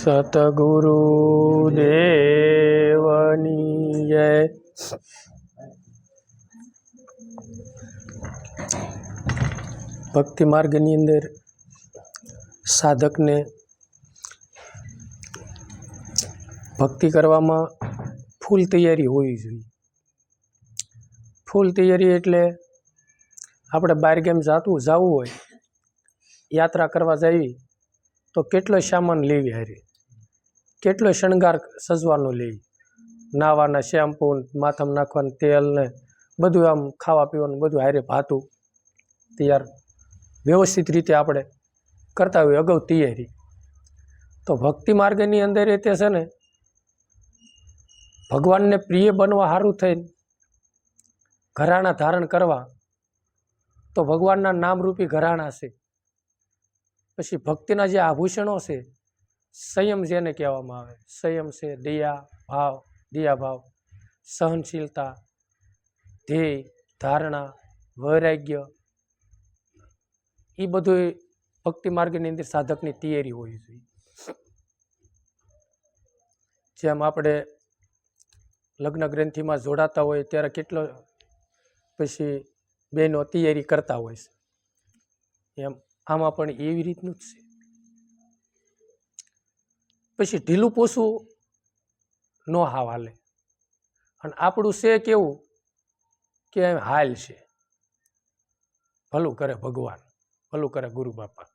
સતગુરુ દેવની જય। ભક્તિ માર્ગની અંદર સાધકને ભક્તિ કરવામાં ફૂલ તૈયારી હોવી જોઈએ। ફૂલ તૈયારી એટલે આપણે બહાર ગામ જવું હોય, યાત્રા કરવા જઈએ તો કેટલો સામાન લેવી હારે, કેટલો શણગાર સજવાનો લેવી, નાવાના શેમ્પૂ, માથામાં નાખવાનું તેલ ને બધું, આમ ખાવા પીવાનું બધું હારે ભાતું તૈયાર વ્યવસ્થિત રીતે આપણે કરતા હોઈએ અગાઉ તૈયારી। તો ભક્તિ માર્ગની અંદર એ તે છે ને, ભગવાનને પ્રિય બનવા સારું થઈને ઘરાણા ધારણ કરવા તો ભગવાનના નામરૂપી ઘરાણા છે। પછી ભક્તિના જે આભૂષણો છે, સંયમ જેને કહેવામાં આવે, સંયમ છે, દયા ભાવ, સહનશીલતા, ધ્યેય, ધારણા, વૈરાગ્ય, એ બધું ભક્તિ માર્ગની અંદર સાધકની તૈયારી હોવી જોઈએ। જેમ આપણે લગ્ન ગ્રંથિમાં જોડાતા હોય ત્યારે કેટલો પછી બહેનો તૈયારી કરતા હોય છે, એમ આમાં પણ એવી રીતનું જ છે। પછી ઢીલું પોસું ન હાલે, અને આપણું છે કેવું કે હાલ છે, ભલું કરે ભગવાન, ભલું કરે ગુરુ બાપા,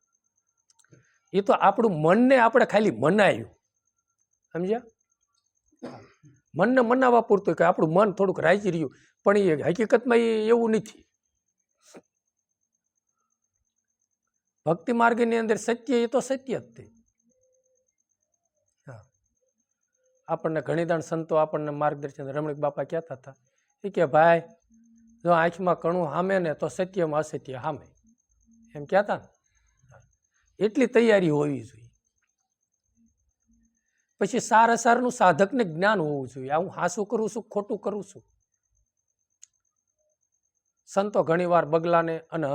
એ તો આપણું મનને આપણે ખાલી મનાયું, સમજ્યા? મનને મનાવવા પૂરતું કે આપણું મન થોડુંક રાજી રહ્યું, પણ એ હકીકતમાં એવું નથી। ભક્તિ માર્ગની અંદર સત્ય એ તો સત્ય જ તે। આપણને ઘણી દાણ સંતો આપણને માર્ગદર્શન રમણીક બાપા કહેતા હતા, એ કે ભાઈ જો આંખમાં કણું સામે ને તો સત્યમાં અસત્ય સામે, એમ કહેતા ને। એટલી તૈયારી હોવી જોઈએ। પછી સારનું સાધકને જ્ઞાન હોવું જોઈએ, હું હાસું કરું છું, ખોટું કરું છું। સંતો ઘણી વાર બગલાને અને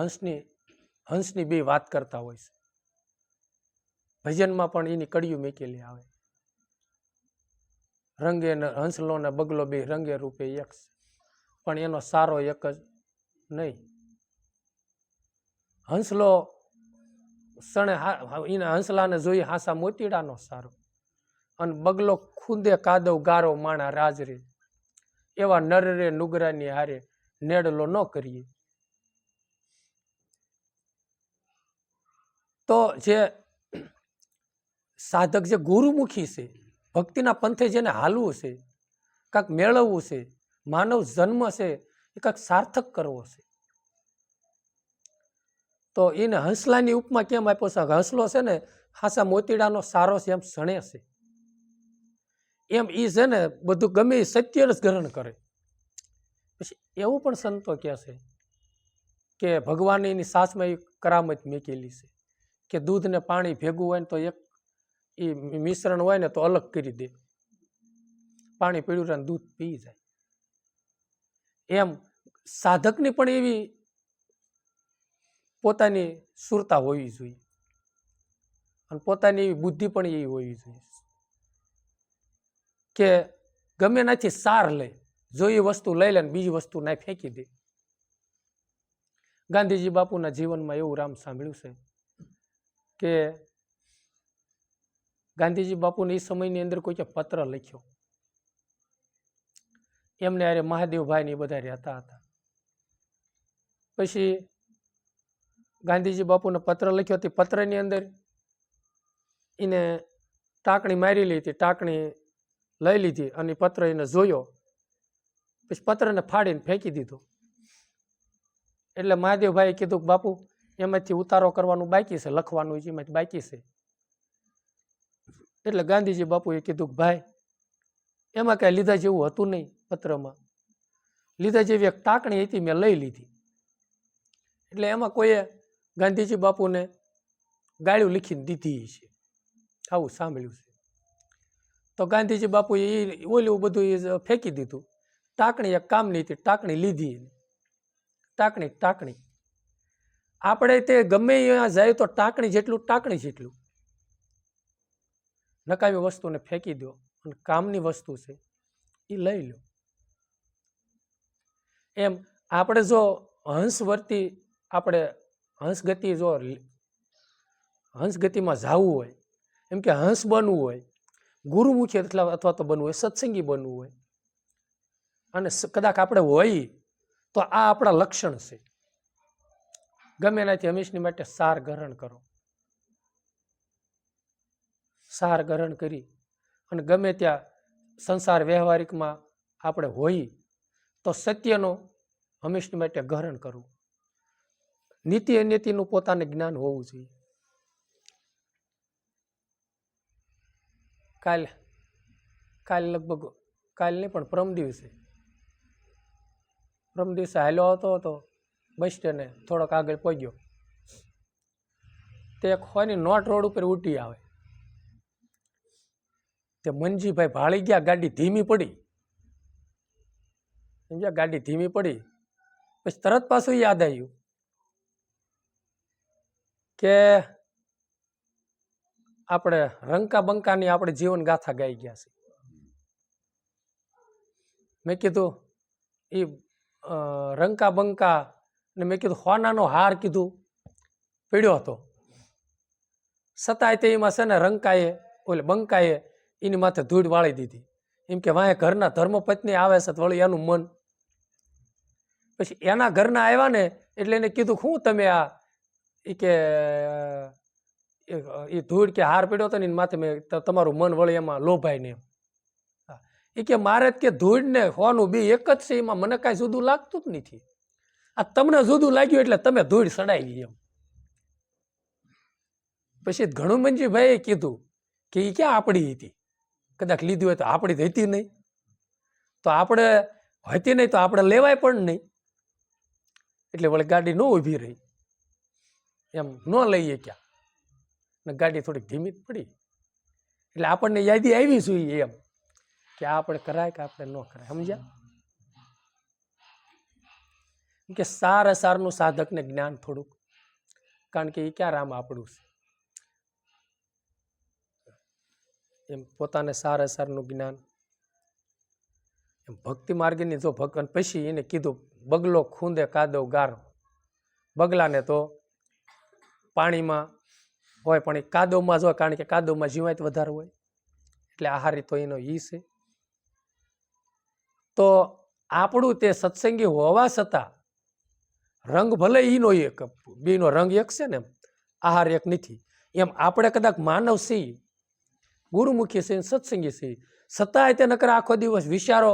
હંસની બે વાત કરતા હોય છે, ભજનમાં પણ એની કડીયું મેકેલી આવે, રંગે હંસલો ને બગલો બે રંગે રૂપે એક છે, પણ એનો સારો એક જ નહીં। હંસલો સણે એના હંસલાને જોઈ હાસા મોતીડાનો સારો, અને બગલો ખુદે કાદવ ગારો માણા રાજરે, એવા નરરે નુગરાની હારે નેડલો ન કરીએ। તો જે સાધક જે ગુરુમુખી છે, ભક્તિના પંથે જેને હાલવું છે, કાંક મેળવવું છે, માનવ જન્મ છે એ કાંક સાર્થક કરવો છે, તો એને હંસલાની ઉપમા કેમ આપ્યો છે? હંસલો છે ને હાસા મોતીડાનો સારો છે, એમ સણે છે, એમ એ છે ને બધું ગમે એ સત્ય જ ગ્રહણ કરે। પછી એવું પણ સંતો કહે છે કે ભગવાન એની સાસમાં એ કરામત મેકેલી છે કે દૂધ ને પાણી ભેગું હોય ને તો એક એ મિશ્રણ હોય ને તો અલગ કરી દે, પાણી પીળું રહે દૂધ પી જાય। એમ સાધકની પણ એવી પોતાની સુરતા હોવી જોઈએ, અને પોતાની એવી બુદ્ધિ પણ એવી હોવી જોઈએ કે ગમે નાથી સાર લે, જો એ વસ્તુ લઈ લે ને બીજી વસ્તુ ના ફેંકી દે। ગાંધીજી બાપુના જીવનમાં એવું રામ સાંભળ્યું છે કે ગાંધીજી બાપુને એ સમયની અંદર કોઈ પત્ર લખ્યો, એમને અરે મહાદેવભાઈ ને બધા રહેતા હતા। પછી ગાંધીજી બાપુને પત્ર લખ્યો, તે પત્રની અંદર એને ટાંકણી મારી લીધી, ટાંકણી લઈ લીધી અને પત્ર એને જોયો, પછી પત્રને ફાડીને ફેંકી દીધો। એટલે મહાદેવભાઈએ કીધું કે બાપુ એમાંથી ઉતારો કરવાનું બાકી છે, લખવાનું એમાંથી બાકી છે। એટલે ગાંધીજી બાપુએ કીધું કે ભાઈ એમાં કાંઈ લીધા જેવું હતું નહીં, પત્રમાં લીધા જેવી એક ટાંકણી હતી, મેં લઈ લીધી। એટલે એમાં કોઈએ ગાંધીજી બાપુને ગાળ્યું લીખીને દીધી છે, આવું સાંભળ્યું છે। તો ગાંધીજી બાપુએ એ ઓલું બધું ફેંકી દીધું, ટાંકણી એક કામની હતી, ટાંકણી લીધી। ટાંકણી આપણે તે ગમે ત્યાં જાય તો ટાંકણી જેટલું, નકામી વસ્તુને ફેંકી દો અને કામની વસ્તુ છે એ લઈ લો. એમ આપણે જો હંસવર્તી આપણે હંસગતિ જો હંસગતિમાં જવું હોય, એમ કે હંસ બનવું હોય, ગુરુમુખી અથવા તો બનવું હોય, સત્સંગી બનવું હોય, અને કદાચ આપણે હોય તો આ આપણા લક્ષણ છે. ગમે એનાથી હંમેશની માટે સાર ગ્રહણ કરો. સાર ગ્રહણ કરી અને ગમે ત્યાં સંસાર વ્યવહારિકમાં આપણે હોઈ તો સત્યનો હંમેશની માટે ગ્રહણ કરવું. નીતિ અનીતિનું પોતાને જ્ઞાન હોવું જોઈએ. કાલ લગભગ કાલ નહીં પણ પરમ દિવસે હાલ્યો આવતો હતો બસ સ્ટેન્ડે, થોડોક આગળ પહોંચ્યો તે એક હોની નોટ રોડ ઉપર ઉઠી આવે. તે મનજીભાઈ ભાળી ગયા, ગાડી ધીમી પડી. સમજ્યા? ગાડી ધીમી પડી પછી તરત પાછું યાદ આવ્યું કે આપણે રંકા બંકાની આપણે જીવન ગાથા ગાઈ ગયા છે. મેં કીધું એ રંકા બંકા ને મેં કીધું હોનાનો હાર કીધું પીડ્યો હતો, છતાંય તે એમાં છે ને રંકાએ ઓલે બંકાએ એની માથે ધૂળ વાળી દીધી. એમ કે વાંહે ઘરના ધર્મપત્ની આવે છે વળી એનું મન. પછી એના ઘરના આવ્યા ને એટલે એને કીધું શું તમે આ એ કે એ ધૂળ કે હાર પીડ્યો હતો ને એની માથે મેં તમારું મન વળી એમાં લોભાય ને એમ. એ કે મારે કે ધૂળ ને હોનું બી એક જ છે, એમાં મને કાંઈ જુદું લાગતું જ નથી. આ તમને જુદું લાગ્યું એટલે તમે ધૂળ સડાવી એમ. પછી ઘણુમનજીભાઈએ કીધું કે એ ક્યાં આપણી હતી, કદાચ લીધી હોય તો આપણી જ હતી નહીં, તો આપણે હતી નહીં તો આપણે લેવાય પણ નહીં. એટલે વળી ગાડી ન ઊભી રહી, એમ ન લઈએ ક્યાં, ને ગાડી થોડીક ધીમી પડી. એટલે આપણને યાદી આવી જોઈએ એમ કે આપણે કરાય કે આપણે ન કરાય. સમજ્યા? કે સાર અસારનું સાધકને જ્ઞાન થોડુંક, કારણ કે એ ક્યાં રામ આપણું છે. એમ પોતાને સાર અસારનું જ્ઞાન એમ ભક્તિ માર્ગની જો ભગવાન પછી એને કીધું બગલો ખૂંદે કાદવ ગારો. બગલાને તો પાણીમાં હોય પણ એ કાદવમાં જ હોય, કારણ કે કાદવમાં જીવાત વધારે હોય, એટલે આહારી તો એનો ઈ છે. તો આપણું તે સત્સંગી હોવા છતાં રંગ ભલે ઈનો એક, બેનો રંગ એક છે ને એમ આહાર એક નથી. એમ આપણે કદાચ માનવ છીએ, ગુરુમુખી છે, સત્સંગી છે, છતાંય તે નકરા આખો દિવસ વિચારો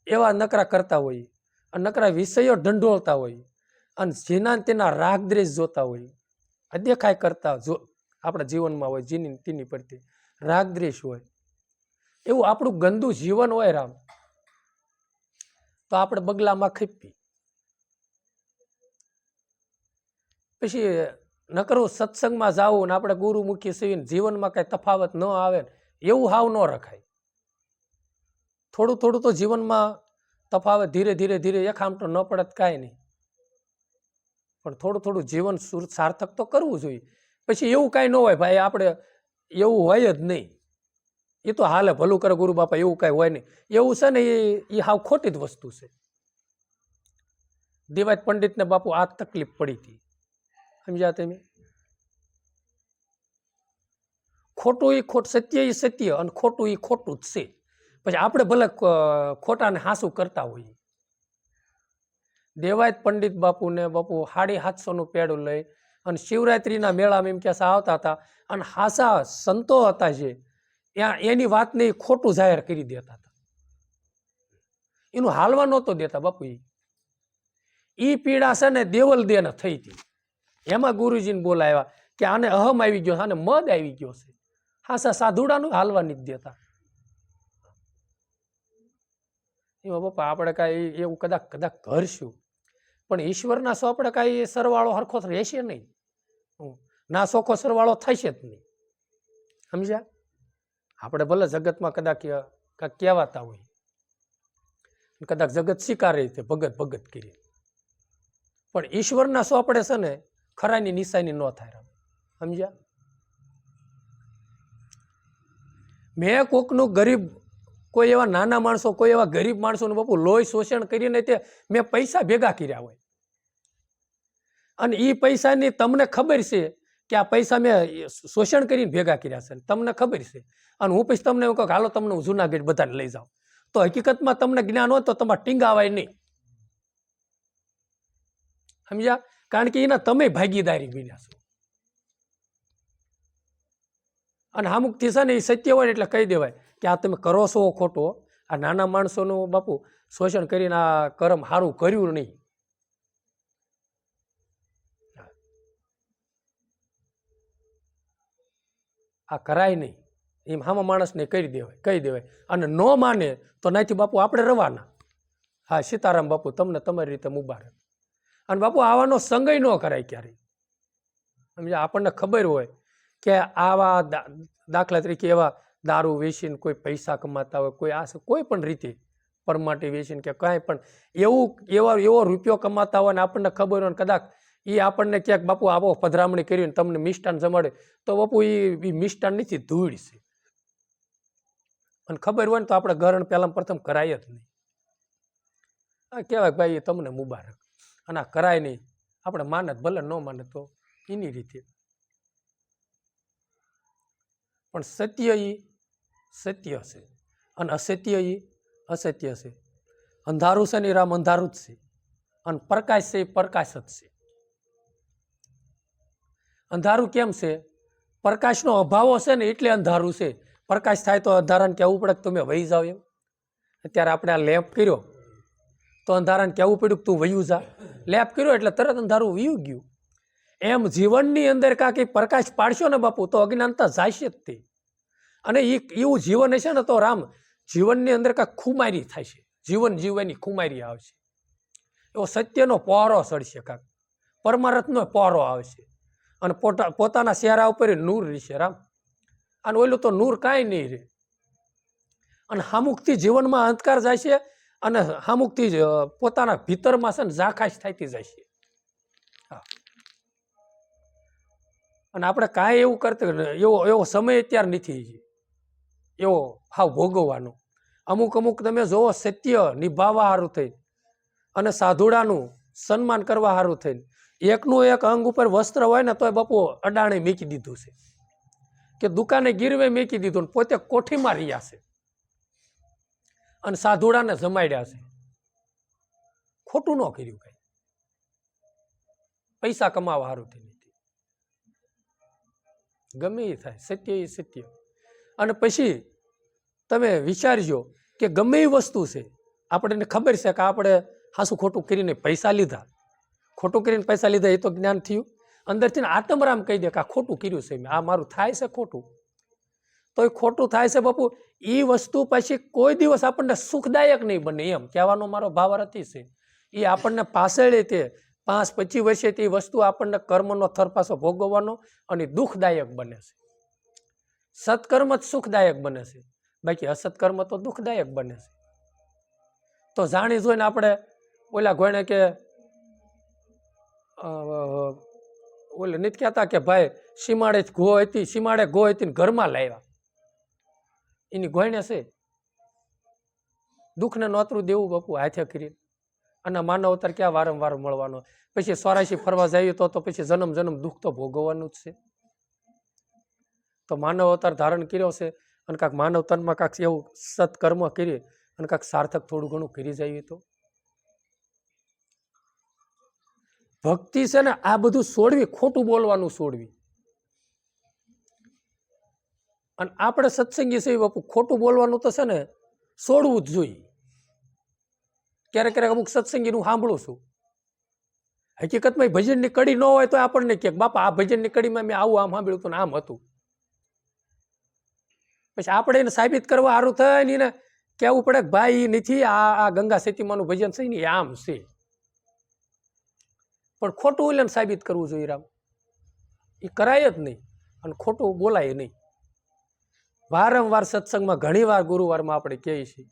એવા નકરા કરતા હોય, નકરા વિષયો ઢંઢોળતા હોય, અને જેના તેના રાગ દ્વેષ જોતા હોય, અદેખાય કરતા જો આપણા જીવનમાં હોય, જેની તેની પ્રત્યે રાગ દ્વેષ હોય, એવું આપણું ગંદુ જીવન હોય રામ, તો આપણે બગલામાં ખપી. પછી નકરું સત્સંગમાં જાવું ને આપણે ગુરુમુખી સીવીને જીવનમાં કઈ તફાવત ન આવે એવું હાવ ન રખાય. થોડું થોડું તો જીવનમાં તફાવત ધીરે ધીરે ધીરે એક આમટો ન પડત કાંઈ નહીં, પણ થોડું થોડું જીવન સાર્થક તો કરવું જોઈએ. પછી એવું કાંઈ ન હોય ભાઈ, આપણે એવું હોય જ નહીં, એ તો હાલે ભલું કરે ગુરુ બાપા, એવું કાંઈ હોય નહીં. એવું છે ને એ હાવ ખોટી જ વસ્તુ છે. દેવાય પંડિતને બાપુ આ તકલીફ પડી હતી, સમજ્યા તમે? ખોટું એ ખોટ, સત્ય એ સત્ય, અને ખોટું એ ખોટું જ છે. પછી આપણે ભલે ખોટાને હાસું કરતા હોઈએ. દેવાય પંડિત બાપુને બાપુ 750 પેડું લઈ અને શિવરાત્રીના મેળામાં એમ કે આવતા હતા, અને હાસા સંતો હતા જે એની વાતને ખોટું જાહેર કરી દેતા હતા, એનું હાલવા નહોતો દેતા બાપુ. એ પીડા છે ને દેવલ દેને થઈ હતી. એમાં ગુરુજીને બોલાવ્યા કે આને અહમ આવી ગયો, આને મદ આવી ગયો છે. હાસા સાધુડાનું હાલવા નથી દેતા. એમાં બાપા આપણે કાંઈ એવું કદાચ કરશું, પણ ઈશ્વરના આપણે કાંઈ સરવાળો હરખો રહેશે નહીં, ના સોખો સરવાળો થશે જ નહીં. સમજ્યા? આપણે ભલે જગતમાં કદાચ કહેવાતા હોય, કદાચ જગત સ્વીકારે રીતે ભગત ભગત કરી, પણ ઈશ્વરના આપણે છે ને ખરાની નિશાની ન થાય. સમજ્યા? મેં કોકનું ગરીબ, કોઈ એવા નાના માણસો, કોઈ એવા ગરીબ માણસોનું બાપુ લોહી શોષણ કરીને તે મેં પૈસા ભેગા કર્યા હોય, અને એ પૈસાની તમને ખબર છે કે આ પૈસા મેં શોષણ કરીને ભેગા કર્યા છે, તમને ખબર છે, અને હું પછી તમને એવું કહું હાલો તમને હું જુનાગઢ બધાને લઈ જાઉં, તો હકીકતમાં તમને જ્ઞાન હોય તો તમારે ટીંગાવાય નહીં, સમજ્યા? કારણ કે એના તમે ભાગીદારી બન્યા છો. અને અમુકથી છે ને એ સત્ય હોય એટલે કહી દેવાય કે આ તમે કરો છો ખોટો, આ નાના માણસોનું બાપુ શોષણ કરીને આ કર્મ સારું કર્યું નહીં. આ કરાય નહીં એમ હામા માણસને કહી દેવાય. અને ન માને તો નાથી બાપુ આપણે રવાના. હા, સીતારામ બાપુ તમને તમારી રીતે મુબારક. અને બાપુ આવાનો સંગય ન કરાય ક્યારેય. સમજ્યા? આપણને ખબર હોય કે આવા દાખલા તરીકે એવા દારૂ વેચીને કોઈ પૈસા કમાતા હોય, કોઈ પણ રીતે પરમાટી વેચીને કે કાંઈ પણ એવો રૂપિયો કમાતા હોય ને આપણને ખબર હોય ને કદાચ એ આપણને ક્યાંક બાપુ આવો પધરામણી કરીને તમને મિષ્ટાન જમાડે તો બાપુ એ મિષ્ટાન નથી, ધૂળ છે. અને ખબર હોય ને તો આપણે ગરણ પહેલા પ્રથમ કરાય જ નહીં. આ કહેવાય ભાઈ એ તમને મુબારક. અને આ કરાય નહીં, આપણે માને ભલે ન માને તો એની રીતે, પણ સત્ય એ સત્ય છે અને અસત્ય એ અસત્ય છે. અંધારું છે ને રામ અંધારું જ છે, અને પ્રકાશ છે એ પ્રકાશ જ છે. અંધારું કેમ છે? પ્રકાશનો અભાવ છે ને એટલે અંધારું છે. પ્રકાશ થાય તો અંધારાને કહેવું પડે કે તમે વહી જાઓ એમ. અત્યારે આપણે આ લેમ્પ કર્યો તો અંધારાને કહેવું પડ્યું કે તું વયું જા. લેમ્પ કર્યો એટલે તરત અંધારું વયું ગયું. એમ જીવનની અંદર કાંઈ પ્રકાશ પાડશો ને બાપુ તો અજ્ઞાનતા જાય જ તે. અને એવું જીવન હશે ને તો રામ જીવનની અંદર કાંઈક ખુમારી થાય છે, જીવન જીવવાની ખુમારી આવશે. એવો સત્યનો પહોરો ચડશે, કાંક પરમાર્થનો પહોરો આવશે, અને પોતાના ચહેરા ઉપર નૂર રહેશે રામ. અને ઓલું તો નૂર કાંઈ નહીં રહે. અને હામુકથી જીવનમાં અંધકાર જાય છે, અને હામુકથી પોતાના ભીતરમાં છે ને ઝાખાશ થતી જાય છે. હા, અને આપણે કાંઈ એવું કરતા એવો સમય અત્યારે નથી એવો હાવ ભોગવવાનો. અમુક તમે જોવો સત્ય નિભાવવા સારું થઈ અને સાધુડાનું સન્માન કરવા સારું થઈને એકનું એક અંગ ઉપર વસ્ત્ર હોય ને તોય બાપુ અડાણે મેકી દીધું છે, કે દુકાને ગીરવે મેકી દીધું ને પોતે કોઠીમાં રહ્યા છે અને સાધુડાને જમાડ્યા છે. ખોટું ન કર્યું કઈ, પૈસા કમાવા સારું થઈ નથી. ગમે એ થાય, સત્ય એ સત્ય. અને પછી તમે વિચારજો કે ગમે એ વસ્તુ છે, આપણને ખબર છે કે આપણે હાસું ખોટું કરીને પૈસા લીધા, ખોટું કરીને પૈસા લીધા એ તો જ્ઞાન થયું. અંદરથી આત્મરામ કહી દે કે આ ખોટું કર્યું છે, આ મારું થાય છે ખોટું, તો એ ખોટું થાય છે બાપુ. એ વસ્તુ પછી કોઈ દિવસ આપણને સુખદાયક નહીં બને, એમ કહેવાનો મારો ભાવ અર્થ છે. એ આપણને પાછળ તે 5-25 વર્ષે તે વસ્તુ આપણને કર્મનો થરપાસો ભોગવવાનો અને દુઃખદાયક બને છે. સત્કર્મ જ સુખદાયક બને છે, બાકી અસત્કર્મ તો દુઃખદાયક બને છે. તો જાણી જોઈને આપણે ઓલા ગોયણે કે ઓલે નથી કહેતા કે ભાઈ સીમાડે ગો હતી ને ઘરમાં લાવ્યા, એની ગોયણે છે દુઃખને નોતરું દેવું બાપુ હાથે કરીને. અને માનવ અવતાર ક્યાં વારંવાર મળવાનો, પછી 84 ફરવા જઈએ તો પછી જન્મ દુઃખ તો ભોગવવાનું જ છે. તો માનવ અવતાર ધારણ કર્યો છે અને કાંક માનવ તનમાં કાંક એવું સત્કર્મ કરીએ અને કાંક સાર્થક થોડું ઘણું કરી જઈએ તો ભક્તિ છે ને આ બધું છોડવી, ખોટું બોલવાનું છોડવી. અને આપણે સત્સંગી છે બાપુ, ખોટું બોલવાનું તો છે ને છોડવું જ જોઈએ. ક્યારેક અમુક સત્સંગીનું સાંભળું છું, હકીકતમાં ભજનની કડી ન હોય તો આપણને કે બાપા આ ભજનની કડીમાં મેં આવું આમ સાંભળ્યું હતું ને આમ હતું. પછી આપણે એને સાબિત કરવા સારું થાય ને એને કહેવું પડે કે ભાઈ નથી, આ ગંગા સતીમાનું ભજન છે ને આમ છે. પણ ખોટું એને સાબિત કરવું જોઈએ રામ, એ કરાય જ નહીં અને ખોટું બોલાય નહીં. વારંવાર સત્સંગમાં ઘણી વાર ગુરુવારમાં આપણે કહીએ છીએ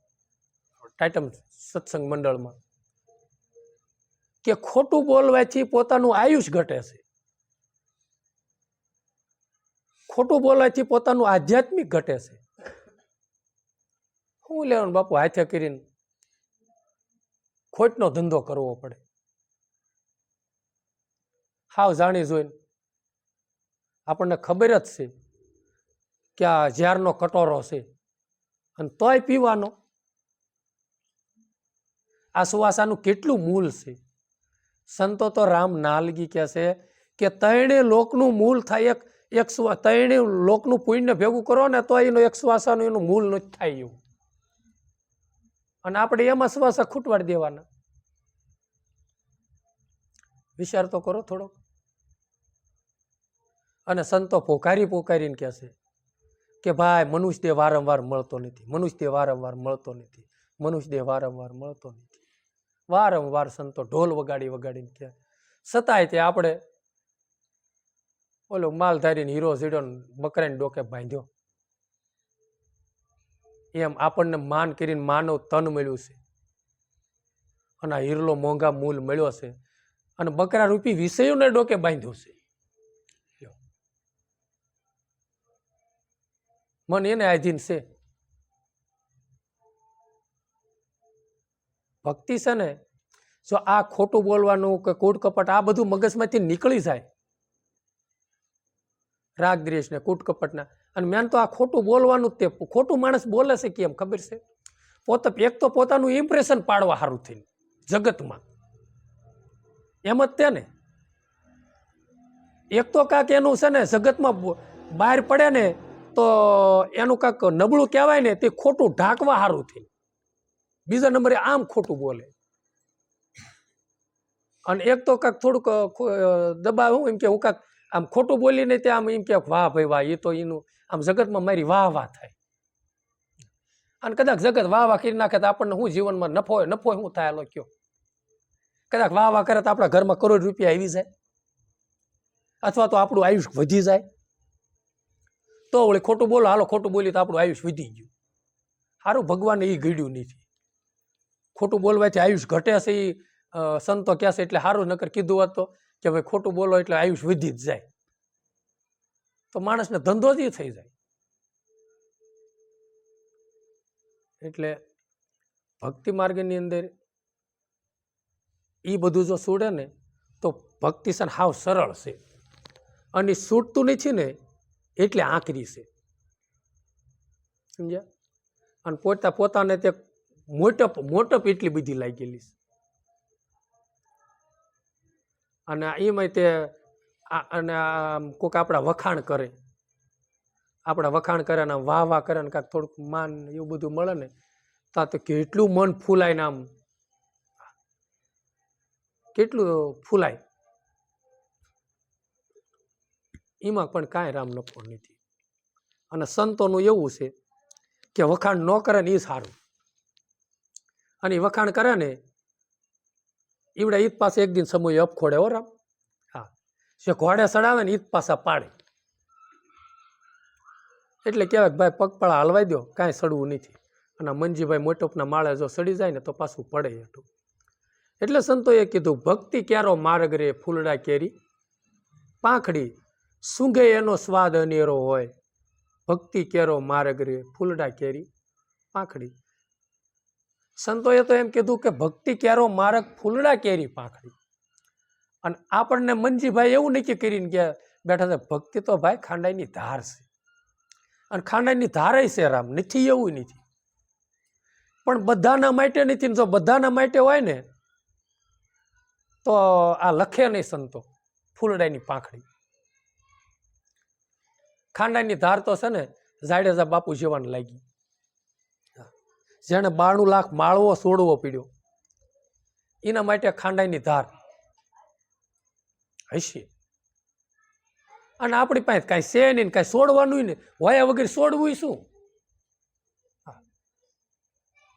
ટાઇટમ સત્સંગ મંડળમાં કે ખોટું બોલવાથી પોતાનું આયુષ ઘટે છે, ખોટું બોલવાથી પોતાનું આધ્યાત્મિક ઘટે છે. શું લેવાનું બાપુ, હાથે કરીને ખોટનો ધંધો કરવો પડે. હાવ જાણી જોઈને આપણને ખબર જ છે કે આ ઝારનો કટોરો છે અને તોય પીવાનો. આ સુવાસાનું કેટલું મૂલ છે. સંતો તો રામ નાલગી કહે છે કે ત્રણે લોકનું મૂળ થાય એક ત્રણે લોકનું પુણ્ય ભેગું કરો ને તો એનો એક શ્વાસાનું એનું મૂળ નથી થાય એવું. અને આપણે એમાં શ્વાસા ખૂટવાડી દેવાના. વિચાર તો કરો થોડો. અને સંતો પોકારીને કહે છે કે ભાઈ મનુષ્ય દેહ વારંવાર મળતો નથી, મનુષ્ય દેહ વારંવાર મળતો નથી, મનુષ્ય દેહ વારંવાર મળતો નથી. વારંવાર સંતો ઢોલ વગાડીને કહે, છતાંય તે આપણે ઓલો માલધારીને હીરો ઝીડો બકરાને ડોકે બાંધ્યો એમ આપણને માન કરીને માનવ તન મળ્યું છે અને આ હીરલો મોંઘા મૂલ મળ્યો છે અને બકરા રૂપી વિષયોને ડોકે બાંધ્યો છે. મન એને આધીન છે. ભક્તિ છે ને, જો આ ખોટું બોલવાનું કે કૂટ કપટ આ બધું મગજમાંથી નીકળી જાય, રાગ દ્વેષ ને કૂટ કપટના, અને મેન તો આ ખોટું બોલવાનું જ તે. ખોટું માણસ બોલે છે કેમ ખબર છે? એક તો પોતાનું ઇમ્પ્રેશન પાડવા સારું થઈને જગતમાં એમ જ તે ને. એક તો કાંક એનું છે ને જગતમાં બહાર પડે ને તો એનું કાંક નબળું કહેવાય ને તે ખોટું ઢાંકવા સારું થઈને બીજા નંબરે આમ ખોટું બોલે. અને એક તો કાંક થોડુંક દબાવ એમ કે હું કાંક આમ ખોટું બોલીને ત્યાં આમ એમ કે વાહ ભાઈ વાહ, એ તો એનું આમ જગતમાં મારી વાહ વાહ થાય. અને કદાચ જગત વાહ વાહ કરી નાખે તો આપણને શું જીવનમાં નફો શું થાય? લો કયો. કદાચ વાહ વાહ કરે તો આપણા ઘરમાં કરોડ રૂપિયા આવી જાય, અથવા તો આપણું આયુષ વધી જાય. તો વળી ખોટું બોલો, હાલો ખોટું બોલી તો આપણું આયુષ વધી ગયું. સારું ભગવાને એ ઘડ્યું નથી. ખોટું બોલવાથી આયુષ ઘટે છે એ સંતો કહે છે એટલે સારું. નકર કીધું હોત તો કે ભાઈ ખોટું બોલો એટલે આયુષ વધી જ જાય, તો માણસને ધંધો જ થઈ જાય. એટલે ભક્તિ માર્ગની અંદર એ બધું જો છોડે ને તો ભક્તિ છે હાવ સરળ છે, અને છૂટતું નથી ને એટલે આકરી છે. સમજ્યા? અને પોતાને તે મોટપ એટલી બધી લાગેલી છે. અને એમાં તે અને કોઈક આપણા વખાણ કરે, આપણા વખાણ કરે ને વાહ વાહ કરે ને કાંઈક થોડુંક માન એવું બધું મળે ને તો કેટલું મન ફૂલાય ને આમ કેટલું ફૂલાય. એમાં પણ કાંઈ રામ નફો નથી. અને સંતોનું એવું છે કે વખાણ ન કરે ને એ સારું, અને એ વખાણ કરે ને ઈવડે ઈદ પાસે એક દિન સમય અપખોડે. હો રામ, હા, જે ઘોડે ચડાવે ને ઈદ પાછા પાડે. એટલે કહેવાય ભાઈ પગપાળા હલવાઈ દો, કાંઈ સડવું નથી. અને મંજીભાઈ મોટપના માળે જો સડી જાય ને તો પાછું પડે એટલું. એટલે સંતોએ કીધું, ભક્તિ ક્યારો માર્ગ રે ફૂલડા કેરી પાંખડી, સૂંઘે એનો સ્વાદ અનેરો હોય. ભક્તિ કેરો માર્ગ રે ફૂલડા કેરી પાંખડી. સંતોએ તો એમ કીધું કે ભક્તિ કેરો માર્ગ ફૂલડા કેરી પાંખડી. અને આપણને મંજીભાઈ એવું નક્કી કરીને કે બેઠા છે, ભક્તિ તો ભાઈ ખાંડાઈની ધાર છે. અને ખાંડાઈની ધારે છે રામ, નથી એવું નથી. પણ બધાના માટે નથી. જો બધાના માટે હોય ને તો આ લખે નહીં સંતો ફૂલડાની પાંખડી. ખાંડાની ધાર તો છે ને જાડેજા બાપુ જેવાને લાગી, જેને 92 લાખ માળવો છોડવો પડ્યો એના માટે ખાંડાની ધાર હશે. અને આપણી પાસે કાંઈ છે નહીં, કાંઈ છોડવાનું ને વયા વગર છોડવું શું?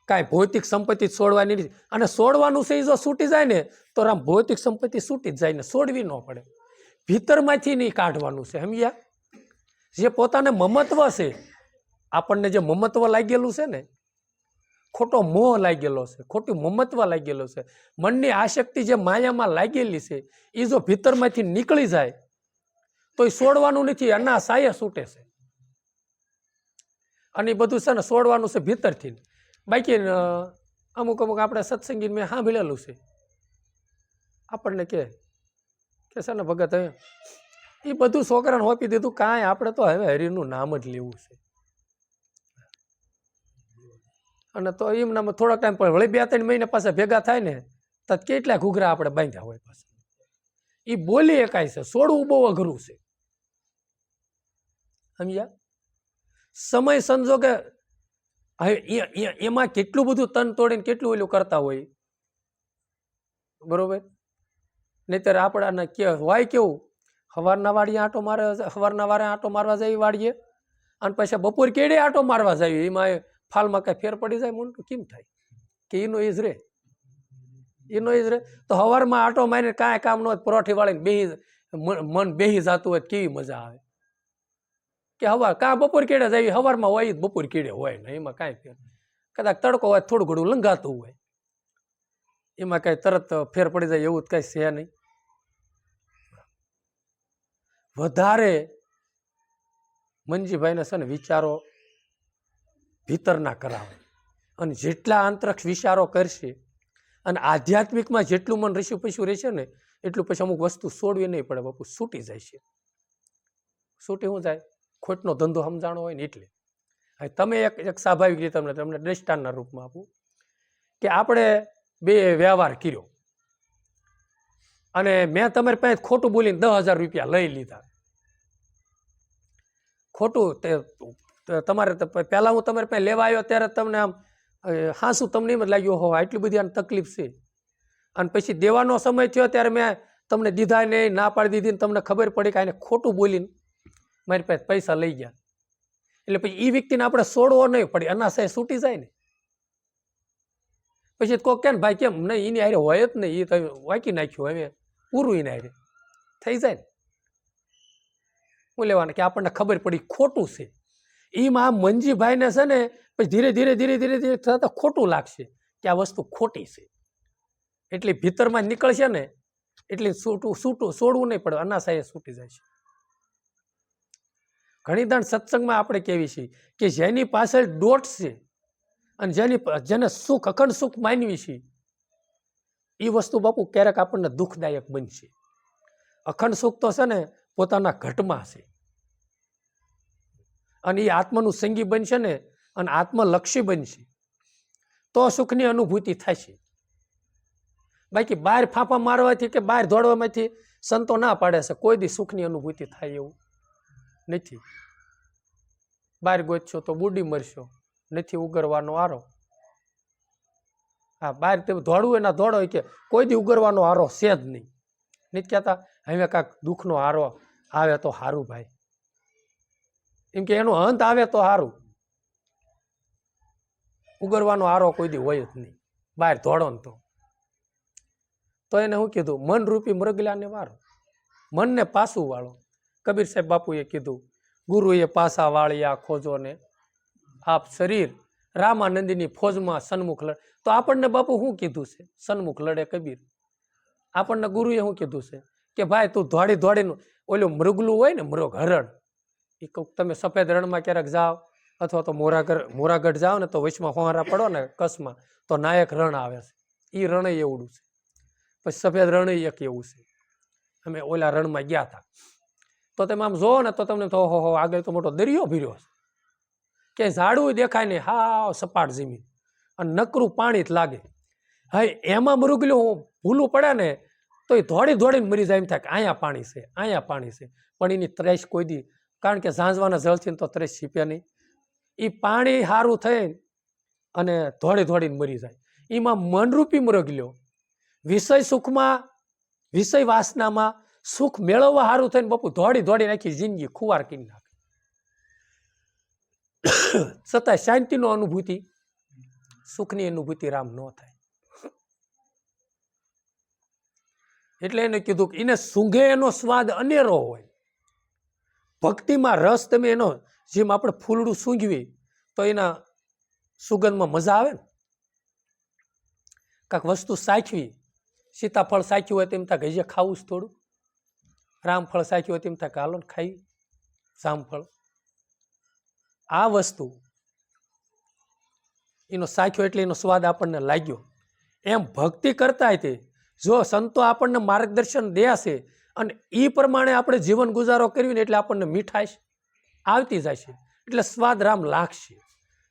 કાંઈ ભૌતિક સંપત્તિ છોડવાની નથી. અને છોડવાનું છે એ જો છૂટી જાય ને તો રામ ભૌતિક સંપત્તિ છૂટી જ જાય ને, છોડવી ન પડે. ભીતરમાંથી નહીં કાઢવાનું છે. સમજ્યા? જે પોતાને મમત્વ છે, આપણને જે મમત્વ લાગેલું છે ને, ખોટો મોહ લાગેલો છે, ખોટું મમત્વ લાગેલો છે, મનની આસક્તિ જે માયામાં લાગેલી છે એ જો ભીતરમાંથી નીકળી જાય તો એ છોડવાનું નથી, અના સાયે છૂટે છે. અને એ બધું છે ને છોડવાનું છે ભીતરથી. બાકી અમુક અમુક આપણે સત્સંગી મેં સાંભળેલું છે, આપણને કે છે ને ભગત એ બધું છોકરાને હોપી દીધું, કાંઈ આપણે તો હવે હરિનું નામ જ લેવું છે. અને તો એમનામાં થોડોક ટાઈમ પણ વળી 2-3 મહિને પાછા ભેગા થાય ને તો કેટલા ઘૂઘરા આપણે બાંધ્યા હોય પાછા. એ બોલી એકાય છે, છોડવું બહુ અઘરું છે. સમજ્યા? સમય સંજોગે એમાં કેટલું બધું તન તોડીને કેટલું ઓલું કરતા હોય, બરોબર. નહીતર આપણાને કે હોય કેવું, સવારના વાડીએ આંટો મારે, સવારના વારે આંટો મારવા જાય વાડીએ, અને પછી બપોર કેડે આંટો મારવા જાય, એમાં ફાલમાં કઈ ફેર પડી જાય મોટું કેમ થાય કે એનો એ જ રે, એનો એ જ રે. તો સવારમાં આંટો મારીને કાંઈ કામ ન હોય, પરોઠી વાળીને બેહી મન બેહી જતું હોય કેવી મજા આવે. કે હવાર કાં બપોર કેડે જાય, સવારમાં હોય બપોર કેડે હોય ને, એમાં કાંઈ ફેર. કદાચ તડકો હોય થોડું ઘણું લંઘાતું હોય, એમાં કાંઈ તરત ફેર પડી જાય એવું કાંઈ છે નહીં. વધારે મનજીભાઈને છે ને વિચારો ભીતરના કરાવે, અને જેટલા અંતરક્ષ વિચારો કરશે અને આધ્યાત્મિકમાં જેટલું મન રસ્યું પસ્યું રહેશે ને એટલું પછી અમુક વસ્તુ છોડવી નહીં પડે બાપુ, છૂટી જાય છે. છૂટી શું જાય? ખોટનો ધંધો સમજાણો હોય ને એટલે. તમે એક સ્વાભાવિક રીતે તમને દ્રષ્ટાંતના રૂપમાં આપું કે આપણે બે વ્યવહાર કર્યો અને મેં તમારી પાસે ખોટું બોલીને 10,000 રૂપિયા લઈ લીધા. ખોટું તે તમારે પહેલા હું તમારી પાસે લેવા આવ્યો ત્યારે તમને આમ હાસું તમને એમ જ લાગ્યું, હો આટલી બધી આને તકલીફ છે. અને પછી દેવાનો સમય થયો ત્યારે મેં તમને દીધા નહીં, ના પાડી દીધી, તમને ખબર પડી કે આને ખોટું બોલીને મારી પાસે પૈસા લઈ ગયા. એટલે પછી એ વ્યક્તિને આપણે છોડવો નહીં પડે, અનાશય છૂટી જાય ને. પછી કોઈ કે ભાઈ કેમ નહીં, એની હારે હોય જ નહીં, એ તો વાંકી નાખ્યું, હવે પૂરું એને હારે થઈ જાય ને. શું લેવાના કે આપણને ખબર પડી ખોટું છે. એમાં મનજીભાઈને છે ને પછી ધીરે ધીરે ધીરે ધીરે ધીરે થતા ખોટું લાગશે કે આ વસ્તુ ખોટી છે. એટલે ભીતરમાં નીકળશે ને એટલે છોડવું નહીં પડે, અનાશય છૂટી જાય છે. ઘણી દાણ સત્સંગમાં આપણે કેવી છીએ કે જેની પાછળ દોટ છે અને જેને સુખ અખંડ સુખ માનવી છે એ વસ્તુ બાપુ ક્યારેક આપણને દુઃખદાયક બનશે. અખંડ સુખ તો છે ને પોતાના ઘટમાં છે, અને એ આત્માનું સંગી બનશે ને અને આત્મલક્ષી બનશે તો સુખની અનુભૂતિ થશે. બાકી બહાર ફાંફા મારવાથી કે બહાર દોડવામાંથી સંતો ના પાડે છે કોઈ દી સુખની અનુભૂતિ થાય એવું નથી. બહાર ગોતશો તો બુડી મરશો, નથી ઉગરવાનો આરો. હા, બહાર દોડવું એના દોડો કે કોઈ દી ઉગરવાનો આરો છે જ નહીં. નથી કહેતા હવે કાંક દુઃખનો આરો આવે તો સારું ભાઈ, એમ કે એનો અંત આવે તો સારું. ઉગરવાનો આરો કોઈ દી હોય જ નહીં બહાર દોડો ને તો એને શું કીધું? મનરૂપી મૃગલાને વારો, મનને પાસું વાળો. કબીર સાહેબ બાપુએ કીધું, ગુરુએ પાસા વાળ્યા ખોજો ને આપ શરીર રામાનંદની ફોજમાં સન્મુખ લડે. તો આપણને બાપુ શું કીધું છે? સન્મુખ લડે કબીર. આપણને ગુરુએ શું કીધું છે કે ભાઈ તું દોડી દોડીને ઓલું મૃગલું હોય ને, મૃગ હરણ, એ તમે સફેદ રણમાં ક્યારેક જાઓ અથવા તો મોરાગઢ જાઓ ને તો વચમાં હોહારા પડો ને કચ્છમાં તો નાયક રણ આવે છે. એ રણ એવડું છે. પછી સફેદ રણ એક એવું છે. અમે ઓલા રણમાં ગયા હતા તો તમે આમ જોવો ને તો તમને તો હો આગળ તો મોટો દરિયો ભર્યો છે કે ઝાડવું દેખાય નહીં, હા સપાટ જમીન અને નકરું પાણી જ લાગે. હા, એમાં મૃગલું ભૂલું પડે ને તો એ દોડી દોડીને મરી જાય. એમ થાય કે અહીંયા પાણી છે, અહીંયા પાણી છે, પણ એની ત્રેસ કોઈ દી, કારણ કે ઝાંઝવાના જળથી તો ત્રેસ છીપે નહીં. એ પાણી સારું થઈ અને દોડી દોડીને મરી જાય. એમાં મનરૂપી મૃગલ્યો વિષય સુખમાં, વિષય વાસનામાં સુખ મેળવવા સારું થઈને બાપુ દોડી દોડી નાખી જિંદગી ખુવાર કરી નાખે. છતાં શાંતિનો અનુભૂતિ, સુખની અનુભૂતિ રામ ન થાય. એટલે એને કીધું કે એને સૂંઘે એનો સ્વાદ અનેરો હોય. ભક્તિમાં રસ તમે એનો, જેમ આપણે ફૂલડું સૂંઘવી તો એના સુગંધમાં મજા આવે ને. કાંઈક વસ્તુ સાચવી, સીતાફળ સાચ્યું હોય તેમ થાય હજી ખાવું જ થોડું, રામફળ સાચ્યું હોય તેમ થાય કે હાલો ને ખાઈ જામફળ. આ વસ્તુ એનો સાખ્યો એટલે એનો સ્વાદ આપણને લાગ્યો. એમ ભક્તિ કરતા તે જો સંતો આપણને માર્ગદર્શન દે છે અને એ પ્રમાણે આપણે જીવન ગુજારો કર્યું ને એટલે આપણને મીઠાશ આવતી જશે, એટલે સ્વાદ રામ લાગશે.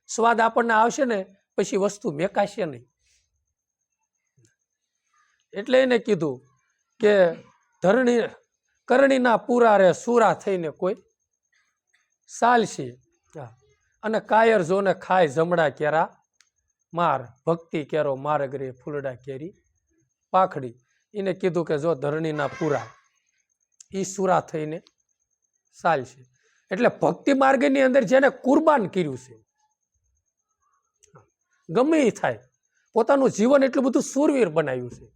સ્વાદ આપણને આવશે ને પછી વસ્તુ મેકાશે નહીં. એટલે એને કીધું કે ધરણી કરણીના પૂરા રે સુરા થઈને કોઈ ચાલશે, અને કાયર જોને ખાય જમણા કેરા માર, ભક્તિ કેરો માર્ગ રે ફૂલડા કેરી પાખડી. એને કીધું કે જો ધરણીના પૂરા એ સુરા થઈને ચાલશે. એટલે ભક્તિ માર્ગની અંદર જેને કુરબાન કર્યું છે, ગમે એ થાય, પોતાનું જીવન એટલું બધું શૂરવીર બનાવ્યું છે.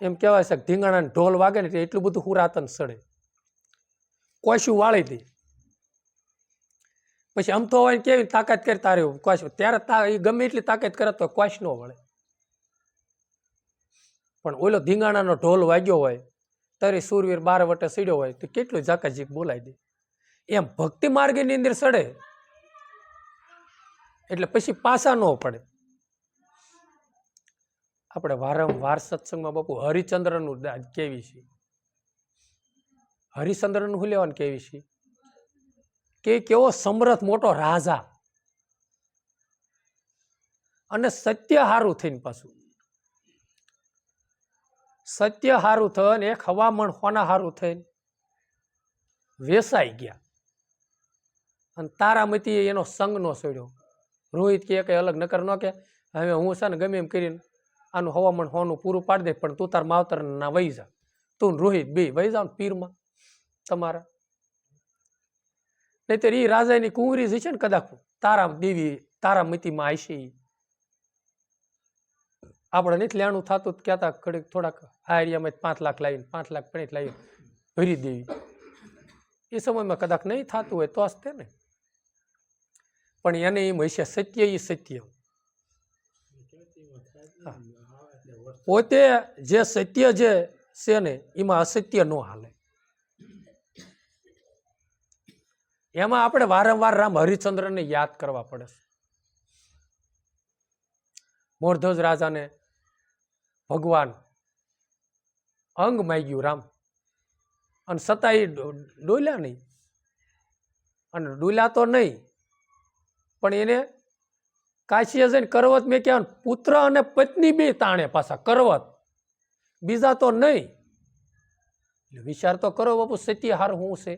એમ કહેવાય છે કે ધીંગાણા ઢોલ વાગે ને એટલું બધું હુરાતન સડે, કોશું વાળી દે. પછી આમ તો હોય કેવી તાકાત કરી તારે કોશ, ત્યારે ગમે એટલી તાકાત કરે તો કોશ ન વળે. પણ ઓલો ધીંગાણાનો ઢોલ વાગ્યો હોય ત્યારે શૂરવીર બાર વટે સીડ્યો હોય તો કેટલું ઝાકાઝીક બોલાવી દે. એમ ભક્તિ માર્ગની અંદર સડે એટલે પછી પાછા ન પડે. આપણે વારંવાર સત્સંગમાં બાપુ હરિચંદ્રનું કેવી છે, હરિચંદ્રનું શું લેવાનું કેવી છે કે કેવો સમર્થ મોટો રાજા, અને સત્ય હારું થઈને પાછું સત્ય હારું થઈને એક હવામણ હોના હારું થઈને વેસાઈ ગયા. અને તારામતી એનો સંગ નો છોડ્યો. રોહિત કે કઈ અલગ નકર ન કે હવે હું છે ને ગમે એમ કરીને આનું હવામણ હોનું પૂરું પાડી દે, પણ તું તાર માવતર ના વહી જા, તું રોહિત બે વહી જાવ પીરમાં તમારા. નહીતર એ રાજાની કુંવરી જે છે ને કદાચ તારા દેવી તારામતીમાં આવશે. આપણે નથી લેણું થતું કહેતા ઘડીક થોડાક આ એરિયામાં 5 લાખ લાવીને 5 લાખ 5 લાવીને ભરી દેવી. એ સમયમાં કદાચ નહીં થતું હોય તો જ તે ને. પણ એને એમ હશે સત્ય એ સત્ય. પોતે જે સત્ય જે છે ને એમાં અસત્ય ન હાલે. એમાં આપણે વારંવાર રામ હરિચંદ્રને યાદ કરવા પડે છે. મોરધોજ રાજાને ભગવાન અંગ માગ્યું રામ, અને છતાં એ ડોલ્યા નહીં. અને ડોલ્યા તો નહીં, પણ એને કાશીએ જઈને કરવત મેં કહેવાનું પુત્ર અને પત્ની બે તાણે પાછા કરવત, બીજા તો નહીં. વિચાર તો કરો બાપુ સત્ય હાર શું છે.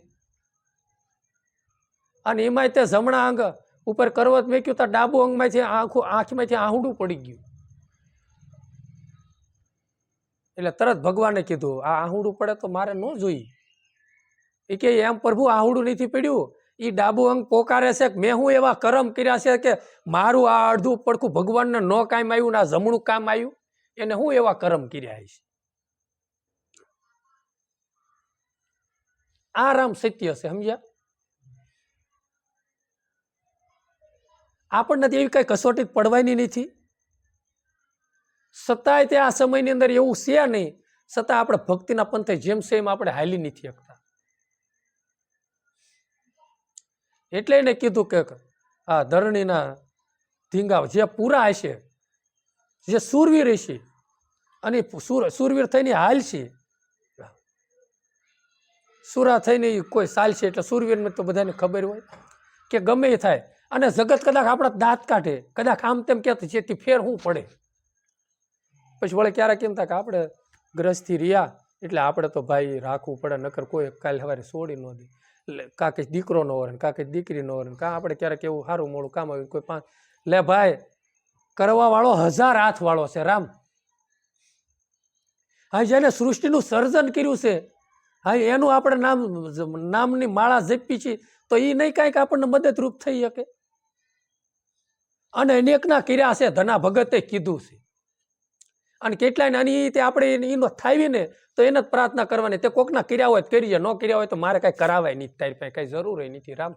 અને એમાંય તે જમણા અંગ ઉપર કરવત મેક્યું તો ડાબુ અંગમાંથી આંખમાંથી આહુડું પડી ગયું. એટલે તરત ભગવાને કીધું આ આહુડું પડે તો મારે ન જોઈએ. એ કે એમ પ્રભુ આહુડું નથી પડ્યું, એ ડાબુ અંગ પોકારે છે કે મેં હું એવા કર્મ કર્યા છે કે મારું આ અડધું પડખું ભગવાનને ન કામ આવ્યું ને આ જમણું કામ આવ્યું, એને હું એવા કર્મ કર્યા છે. આ રામ સત્ય છે, સમજ્યા. આપણને એવી કઈ કસોટી પડવાની નથી. છતાંય તે આ સમયની અંદર એવું છે નહીં, છતાં આપણે ભક્તિના પંથે જેમ છે એમ આપણે હાલી નથી શકતા. એટલે એને કીધું કે આ ધરણીના ધીંગા જે પૂરા હશે, જે શૂરવીર હશે, અને શૂરવીર થઈને હાલશે, સુરા થઈને કોઈ ચાલશે. એટલે શૂરવીરને તો બધાને ખબર હોય કે ગમે એ થાય, અને જગત કદાચ આપણા દાંત કાઢે, કદાચ આમ તેમ કહેતું જેથી ફેર શું પડે. પછી વળે ક્યારેક એમ થાય કે આપણે ગ્રસ્તી રહ્યા એટલે આપણે તો ભાઈ રાખવું પડે, નકર કોઈ કાલે સવારે છોડી ન દે. કાંઈ દીકરો ન હોય, કાંઈ દીકરી ન હોય, કાં આપણે ક્યારેક એવું સારું મોડું કામ આવ્યું કોઈ લે ભાઈ કરવા વાળો 1000 હાથ વાળો છે રામ. હા, જેને સૃષ્ટિનું સર્જન કર્યું છે, હા એનું આપણે નામની માળા જપી છે તો એ નહીં કાંઈક આપણને મદદરૂપ થઈ શકે. અને અનેકના કર્યા છે ધના ભગતે કીધું છે. અને કેટલાય નાની તે આપણે એનો થાવી ને તો એને જ પ્રાર્થના કરવાની. તે કોકના કર્યા હોય કરીએ, ન કર્યા હોય તો મારે કઈ કરાવાય નહીં, તારી પાસે કઈ જરૂર નથી રામ.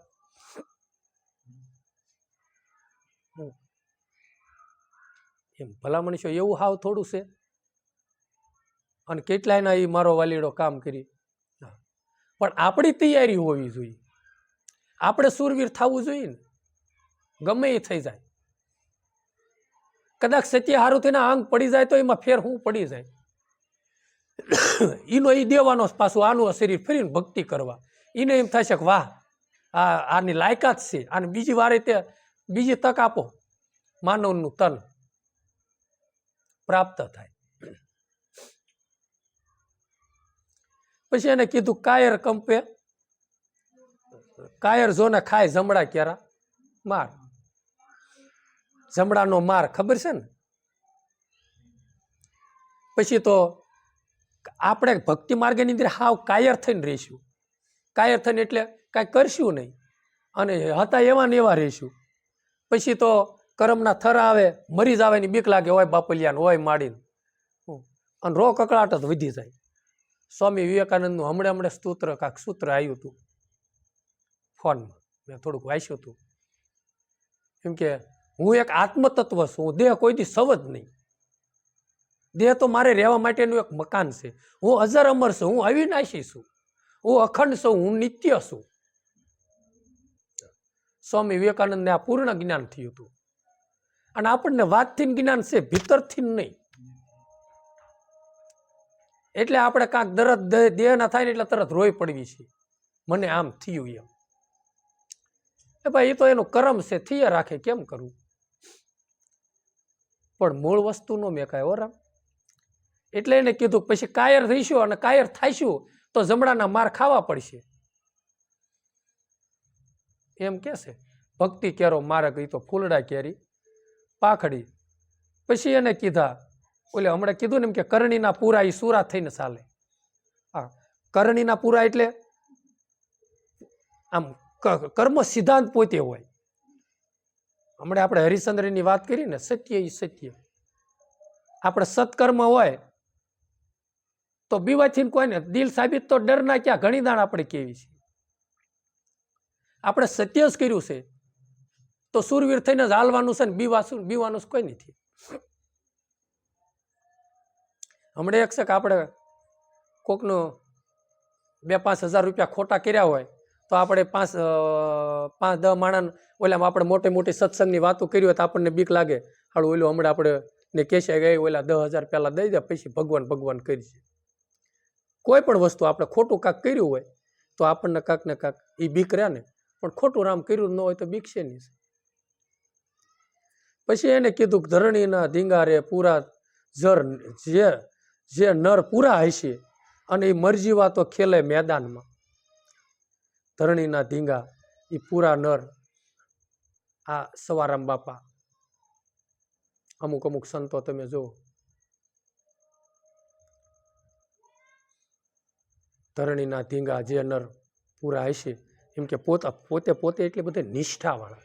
એમ ભલા મનુષ્યો એવું હાવ થોડું છે. અને કેટલાય ના એ મારો વાલીડો કામ કરી, પણ આપણી તૈયારી હોવી જોઈએ. આપણે શૂરવીર થવું જોઈએ ને, ગમે એ થઈ જાય. કદાચ સત્ય હારું થઈને આંગ પડી જાય તો એમાં ફેર હું પડી જાય. એનો એ દેવાનો પાછું આનું શરીર ફરીને ભક્તિ કરવા. એને એમ થશે કે વાહ, આની લાયકાત છે, આને બીજી વારે તે બીજી તક આપો, માનવનું તન પ્રાપ્ત થાય. પછી એને કીધું કાયર કંપે, કાયર જોને ખાય જમડા ક્યારા માર. જમડાનો માર ખબર છે ને. પછી તો આપણે ભક્તિ માર્ગની અંદર હાવ કાયર થઈને રહીશું. કાયર થઈને એટલે કાંઈ કરશું નહીં અને હતા એવા ને એવા રહીશું. પછી તો કરમના થર આવે, મરી જવાની બીક લાગે, હોય બાપલિયાને હોય માડીને, અને રો કકળાટ જ વધી જાય. સ્વામી વિવેકાનંદનું હમણાં સ્તોત્ર કાંક સૂત્ર આવ્યું હતું ફોનમાં, મેં થોડુંક વાંચ્યું હતું. એમ કે હું એક આત્મતત્વ છું, દેહ કોઈ દી સવ જ નહીં. દેહ તો મારે રહેવા માટેનું એક મકાન છે. હું અજર અમર છું, હું અવિનાશી છું, હું અખંડ છું, હું નિત્ય છું. સ્વામી વિવેકાનંદને આ પૂર્ણ જ્ઞાન થયું હતું. અને આપણને વાતથી જ્ઞાન છે, ભીતરથી નહીં. એટલે આપણે કાંક દરદ દેહ ના થાય ને એટલે તરત રોઈ પડવી છે, મને આમ થયું એમ. એ ભાઈ એ તો એનું કરમ છે, થયા રાખે, કેમ કરવું. પણ મૂળ વસ્તુ નો મેકાય હો રામ. એટલે એને કીધું પછી કાયર રહીશું અને કાયર થાયશું તો જમડાના માર ખાવા પડશે. એમ કે છે ભક્તિ કેરો માર્ગ, એ તો ફૂલડા કેરી પાખડી. પછી એને કીધા, ઓલે હમણાં કીધું ને એમ કે કરણીના પૂરા એ સુરા થઈને ચાલે. હા, કરણીના પૂરા એટલે આમ કર્મ સિદ્ધાંત પોતે હોય. હમણાં આપણે હરિશ્ચંદ્રની વાત કરી ને, સત્ય એ સત્ય. આપણે સત્કર્મ હોય તો બીવાથી કોઈને દિલ સાબિત તો ડરના ક્યાં, ઘણી દાણ આપણે કેવી છે. આપણે સત્ય જ કર્યું છે તો સુરવીર થઈને જ હાલવાનું છે ને, બીવાનું કોઈ નથી. હમણાં એક છે કે આપણે કોકનું 2-5 હજાર રૂપિયા ખોટા કર્યા હોય તો આપણે 5-10 માણસ ઓલામાં આપણે મોટી મોટી સત્સંગની વાતો કરી હોય તો આપણને બીક લાગે, હાડું ઓલું હમણાં આપણે ને કેસે ગઈ ઓલા 10,000 પહેલા દઈ દે, પછી ભગવાન કરી છે. કોઈ પણ વસ્તુ આપણે ખોટું કાંક કર્યું હોય તો આપણને કાંક ને કાંક એ બીક રહે ને, પણ ખોટું રામ કર્યું ન હોય તો બીક છે નહીં. પછી એને કીધું કે ધરણીના ધીંગારે પૂરા જર, જે નર પૂરા હશે અને એ મરજીવા તો ખેલે મેદાનમાં. ધરણીના ધીંગા એ પૂરા નર. આ સવારામ બાપા, અમુક સંતો તમે જુઓ, ધરણીના ધીંગા જે નર પૂરા હશે, એમ કે પોતે એટલે બધે નિષ્ઠા વાળા,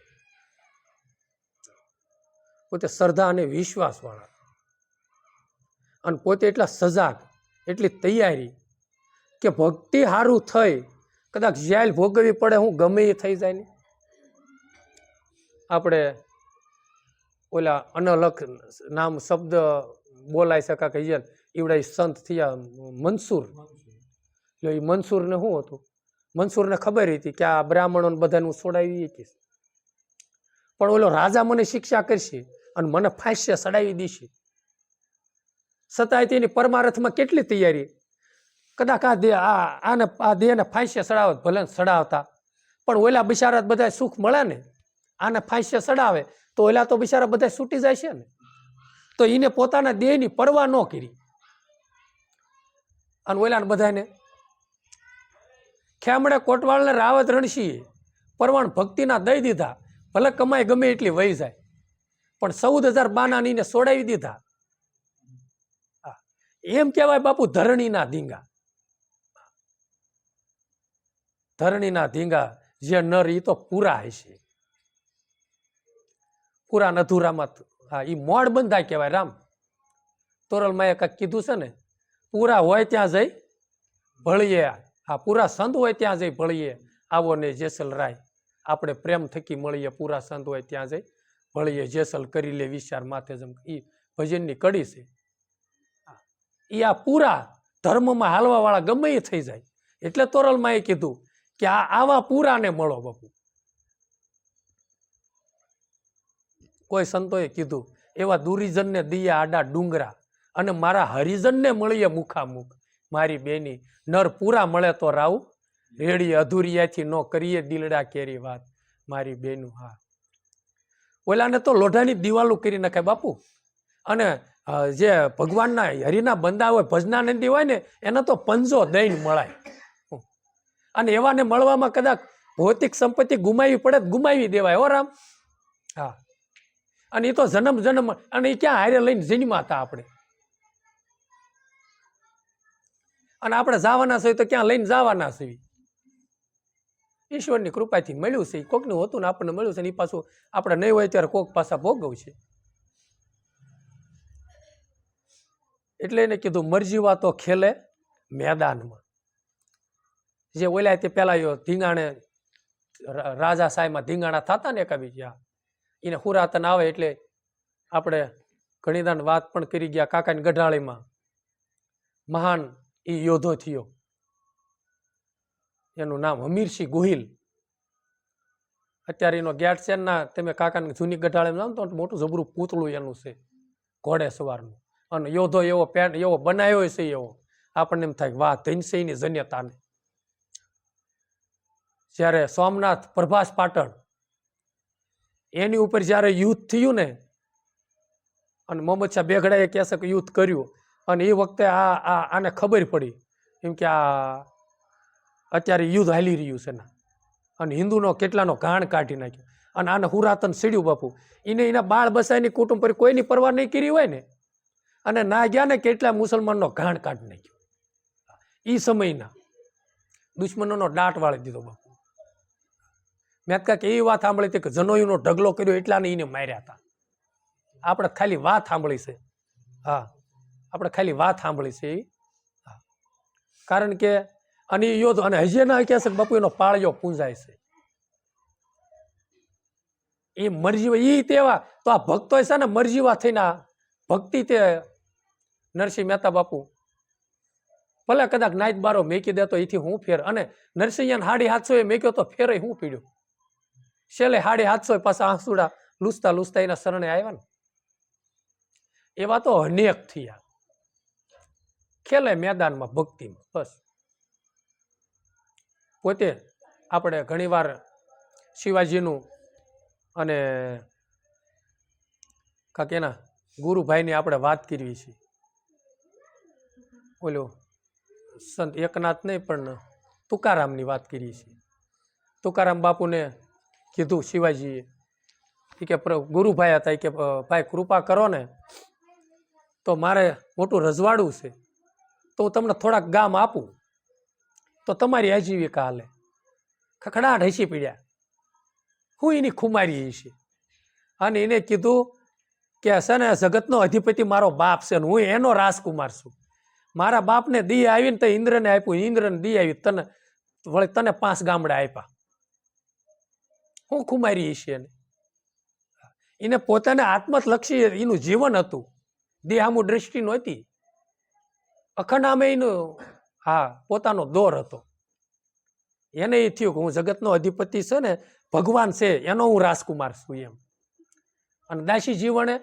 પોતે શ્રદ્ધા અને વિશ્વાસ વાળા, અને પોતે એટલા સજાગ, એટલી તૈયારી કે ભક્તિ હારું થઈ કદાચ જેલ ભોગવવી પડે, હું ગમે એ થઈ જાય ને. આપણે ઓલા અનલખ નામ શબ્દ બોલાય શકા કે ઈવડા સંત થયા મનસૂર. એ મનસૂરને શું હતું, મનસૂરને ખબર હતી કે આ બ્રાહ્મણોને બધાનું છોડાવી શકીશ, પણ ઓલો રાજા મને શિક્ષા કરશે અને મને ફાંસ્ય ચડાવી દેશે. છતાંય તેની પરમારથમાં કેટલી તૈયારી. કદાચ આ દેહને ફાંસ્ય ચડાવત, ભલે ચડાવતા, પણ ઓલા બિચારા બધા સુખ મળે ને, આને ફાંસ્ય ચડાવે તો ઓલા તો બિચારા બધા છૂટી જાય છે ને. તો એને પોતાના દેહની પરવા ન કરી અને ઓલાને બધાને ખેમડે કોટવાળને રાવત રણસિંહે પરવાણ ભક્તિના દઈ દીધા, ભલે કમાઈ ગમે એટલી વહી જાય, પણ 14,000 બાનાનીને છોડાવી દીધા. એમ કહેવાય બાપુ ધરણીના ધીંગા. ધરણીના ધીંગા જે નર એ તો પૂરા હશે. પૂરા અધૂરામાં હા એ મોડ બંધાય કહેવાય. રામ તોરલમાએ કંઈક કીધું છે ને, પૂરા હોય ત્યાં જઈ ભળીએ. હા, પૂરા સંત હોય ત્યાં જઈ ભળીએ, આવો ને જેસલ રાય, આપણે પ્રેમ થકી મળીએ. પૂરા સંત હોય ત્યાં જઈ ભળીએ, જેસલ કરી લે વિચાર માથે જમ. એ ભજનની કડી છે. એ આ પૂરા ધર્મમાં હાલવા વાળા ગમે એ થઈ જાય. એટલે તોરલમાએ કીધું કે આવા પૂરાને મળો બાપુ. કોઈ સંતોએ કીધું, એવા દુરીજનને દિયા આડા ડુંગરા, અને મારા હરિજનને મળીએ મુખામુખ. મારી બેની નર પૂરા મળે તો રાવ રેડીએ, અધૂરિયાથી ન કરીએ દિલડા કેરી વાત. મારી બેનું હા, ઓલાને તો લોઢાની દિવાલો કરી નાખે બાપુ. અને જે ભગવાનના હરિના બંદા હોય, ભજનાનંદી હોય ને, એને તો પંજો દઈને મળાય. અને એવાને મળવામાં કદાચ ભૌતિક સંપત્તિ ગુમાવી પડે, ગુમાવી દેવાય હો રામ. હા, અને એ તો જન્મ જન્મ, અને એ ક્યાં હારે લઈને જન્મા હતા આપણે. અને આપણે જવાના છીએ તો ક્યાં લઈને જવાના છીએ. ઈશ્વરની કૃપાથી મળ્યું છે, કોકનું હતું ને આપણને મળ્યું છે, ને એ પાછું આપણે નહીં હોય ત્યારે કોક પાછા ભોગવ છે. એટલે એને કીધું મરજીવા તો ખેલે મેદાનમાં. જે ઓલા તે પેલા ધીંગાણે રાજા સાહેબમાં ધીંગાણા થતા ને એકાબીજા, એને હુરાતન આવે એટલે આપણે ઘણીદાન વાત પણ કરી ગયા. કાકાની ગઢાળીમાં મહાન એ યોધો થયો, એનું નામ હમીરસિંહ ગોહિલ. અત્યારે એનો ગેટ છે ના, તમે કાકાની જૂની ગઢાળીમાં જાઓ તો મોટું જબરું પૂતળું એનું છે ઘોડે સવારનું. અને યોધો એવો પેન્ટ એવો બનાવ્યો છે, એવો આપણને એમ થાય વાહ ધનસઈની જન્યતાને. જ્યારે સોમનાથ પ્રભાસ પાટણ એની ઉપર જ્યારે યુદ્ધ થયું ને, અને મોહમ્મદ શાહ બેગડાએ કહેશે કે યુદ્ધ કર્યું, અને એ વખતે આને ખબર પડી એમ કે આ અત્યારે યુદ્ધ હાલી રહ્યું છે ને, અને હિન્દુનો કેટલાનો ઘાણ કાઢી નાખ્યો. અને આને હુરાતન સીડ્યું બાપુ. એને એના બાળ બસાયની કુટુંબ પર કોઈની પરવા નહીં કરી હોય ને, અને ના ગયા ને કેટલા મુસલમાનનો ઘાણ કાઢી નાખ્યો. એ સમયના દુશ્મનોનો દાટ વાળી દીધો બાપુ. મેં કાંઈક એવી વાત સાંભળી હતી કે જનોઈનો ઢગલો કર્યો એટલાને એને માર્યા હતા. આપણે ખાલી વાત સાંભળી છે. હા, આપણે ખાલી વાત સાંભળી છે એ. કારણ કે અને એ યોદ્ધ, અને હજી ના કહે છે કે બાપુ એનો પાળિયો પૂંજાય છે. એ મરજીવા એ તેવા તો આ ભક્તો છે ને, મરજીવા થઈને ભક્તિ તે નરસિંહ મહેતા બાપુ ભલે કદાચ નાઈટ બારો મેકી દેતો એથી હું ફેર. અને નરસિંહ 750 મેક્યો તો ફેરે હું પીડ્યો. છેલ્લે 750 પાછા આંસુડા લૂસતા લૂસતા એના શરણે આવ્યા ને. એવા તો અનેક થયા ખેલે મેદાનમાં ભક્તિમાં. બસ પોતે આપણે ઘણીવાર શિવાજીનું અને કાંક એના ગુરુભાઈની આપણે વાત કરવી છે. ઓલો સંત એકનાથ નહીં પણ તુકારામની વાત કરીએ છીએ. તુકારામ બાપુને કીધું શિવાજીએ કે ગુરુભાઈ હતા કે ભાઈ કૃપા કરો ને, તો મારે મોટું રજવાડું છે, તો હું તમને થોડાક ગામ આપું તો તમારી આજીવિકા હાલે. ખખડાટ હસી પીડ્યા. હું એની ખુમારી હશે. અને એને કીધું કે છે ને જગતનો અધિપતિ મારો બાપ છે ને હું એનો રાજકુમાર છું. મારા બાપને દી આવીને તો ઇન્દ્રને આપ્યું, ઇન્દ્રને દી આવી તને વળી તને 5 ગામડા આપ્યા. હું ખુમારી હશે એને. એને પોતાને આત્મલક્ષી એનું જીવન હતું, દેહામુ દ્રષ્ટિ નહોતી. અખંડ આમે એનું હા પોતાનો દોર હતો. એને એ થયું કે હું જગતનો અધિપતિ છે ને ભગવાન છે એનો હું રાજકુમાર છું એમ. અને દાસી જીવણે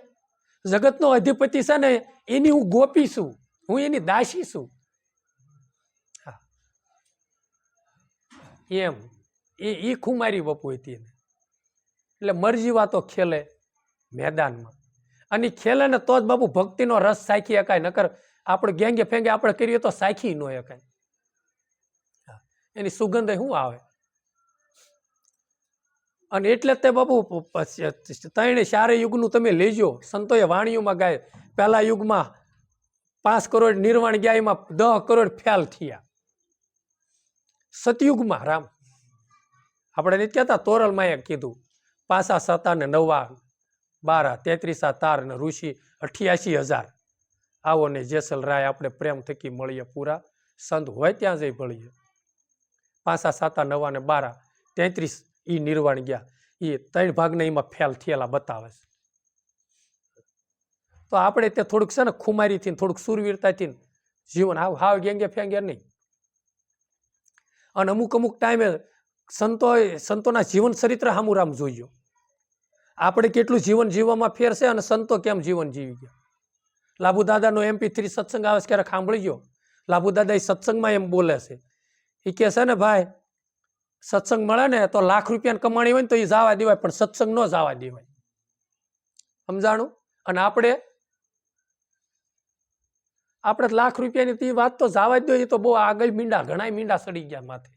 જગતનો અધિપતિ છે ને એની હું ગોપી છું, હું એની દાસી છું. એમ એ ખુમારી બાપુ હતી એને. એટલે મરજીવા તો ખેલે મેદાનમાં. અને ખેલે ને તો જ બાપુ ભક્તિનો રસ સાખી શકાય. નકર આપણે ગેંગે ફેંગે આપણે કરીએ તો સાખી ન શકાય. એની સુગંધ શું આવે. અને એટલે તે બાપુ 3-4 યુગનું તમે લેજો. સંતોએ વાણીઓમાં ગાય, પહેલા યુગમાં 5 કરોડ નિર્વાણ ગયા, એમાં 10 કરોડ ફેલ થયા. સતયુગમાં રામ આપણે નથી કહેતા, તોરલમાં કીધું 5 7 ને 9 12 33 તાર ને ઋષિ 88,000. આવો ને જેસલ રાય આપણે પ્રેમ થકી મળીએ પૂરા, સંત હોય ત્યાં જઈ ભળીએ. 5 7 9 ને 12 33 ઈ નિર્વાણ ગયા. એ 3 ભાગને એમાં ફેલ થયેલા બતાવે છે. તો આપણે તે થોડુંક છે ને ખુમારીથી થોડુંક સુરવીરતાથી જીવન હાવ ગેંગે ફેંગે નહીં. અને અમુક ટાઈમે સંતોના જીવન ચરિત્ર હામુરામ જોઈજો. આપણે કેટલું જીવન જીવવામાં ફેર છે અને સંતો કેમ જીવન જીવી ગયા. લાભુ દાદાનો MP3 સત્સંગ આવે છે, ક્યારેક સાંભળી ગયો? લાભુ દાદા એ સત્સંગમાં એમ બોલે છે, એ કે છે ને ભાઈ, સત્સંગ મળે ને તો લાખ રૂપિયાની કમાણી હોય ને તો એ જવા દેવાય, પણ સત્સંગ ન જવા દેવાય. સમજાણું? અને આપણે લાખ રૂપિયાની વાત તો જવા જ દો, એ તો બહુ આગળ ઘણા મીંડા સડી ગયા માથે.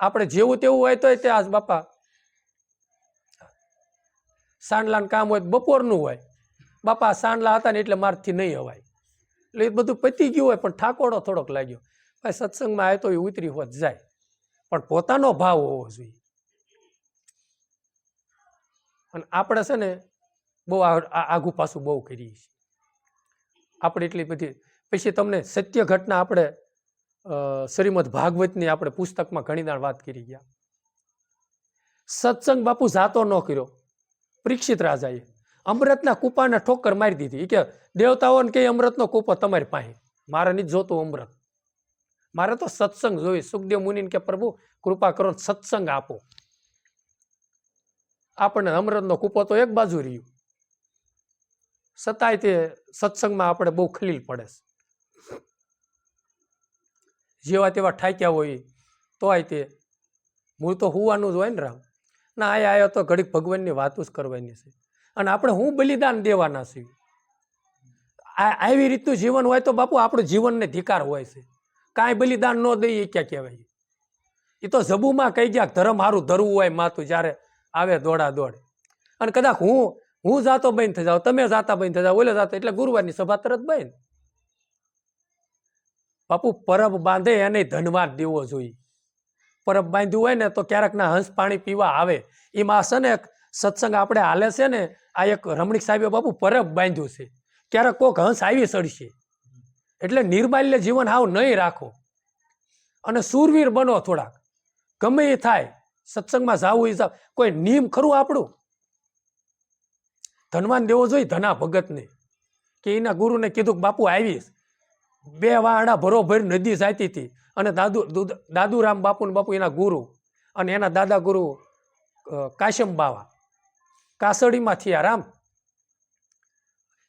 આપણે જેવું તેવું હોય તો ત્યાં બાપા સાંડલાનું કામ હોય બપોરનું હોય, બાપા સાંડલા હતા ને એટલે મારથી નહીં હવાય, એટલે એ બધું પતી ગયું હોય, પણ ઠાકોડો થોડોક લાગ્યો. ભાઈ સત્સંગમાં આવે તો એ ઉતરી હોત જાય, પણ પોતાનો ભાવ હોવો જોઈએ. અને આપણે છે ને બહુ આઘું પાછું બહુ કરીએ છીએ આપણે એટલી બધી. પછી તમને સત્ય ઘટના આપણે શ્રીમદ ભાગવતની આપણે પુસ્તકમાં ઘણી દાણ વાત કરી ગયા. સત્સંગ બાપુ જાતો ન કર્યો. પરીક્ષિત રાજાએ અમૃતના કૂપાને ઠોકર મારી દીધી. કે દેવતાઓને કે અમૃતનો કૂપો તમારી પાસે, મારે નથી જોતું અમૃત, મારે તો સત્સંગ જોઈએ. સુખદેવ મુનિને કે પ્રભુ કૃપા કરો સત્સંગ આપો. આપણને અમૃતનો કૂપો તો એક બાજુ રહ્યું, છતાંય તે સત્સંગમાં આપણે બહુ ખલીલ પડે છે. જેવા તેવા ઠાક્યા હોય તોય તે મૂળ તો હુવાનું જ હોય ને રામ. ના આયા તો ઘડીક ભગવાનની વાતો જ કરવાની છે. અને આપણે હું બલિદાન દેવાના છીએ. આવી રીતનું જીવન હોય તો બાપુ આપણું જીવનને ધિકાર હોય છે. કાંઈ બલિદાન ન દઈએ ક્યાં કહેવાય. એ તો જબુમાં કહી ગયા ધર્મ હારું ધરવું હોય માતું, જ્યારે આવે દોડા દોડ. અને કદાચ હું જાતો બંધ થઈ જાવ, તમે જાતા બંધ થઈ જાવ, ઓલે જાતો, એટલે ગુરુવારની સભા તરત બંધ. બાપુ પરબ બાંધે એને ધનવાદ દેવો જોઈએ. પરબ બાંધ્યું હોય ને તો ક્યારેક ના હંસ પાણી પીવા આવે. એમાં છે ને સત્સંગ આપણે હાલે છે ને, આ એક રમણીક સાહેબે બાપુ પરબ બાંધ્યું છે. ક્યારેક કોક હંસ આવી ચડશે, એટલે નિર્માલ્ય જીવન હાવ નહીં રાખો અને સુરવીર બનો થોડાક. ગમે એ થાય સત્સંગમાં જાવું એ જાવ. કોઈ નિયમ ખરું આપણું? ધનવાન દેવો જોઈએ ધના ભગતને, કે એના ગુરુને કીધું કે બાપુ આવીશ. 2 વાહડા ભરોભર નદી જાતી હતી, અને દાદુરામ બાપુ ને બાપુ એના ગુરુ, અને એના દાદા ગુરુ કાશમ બાવા કાસડીમાં થયા રામ.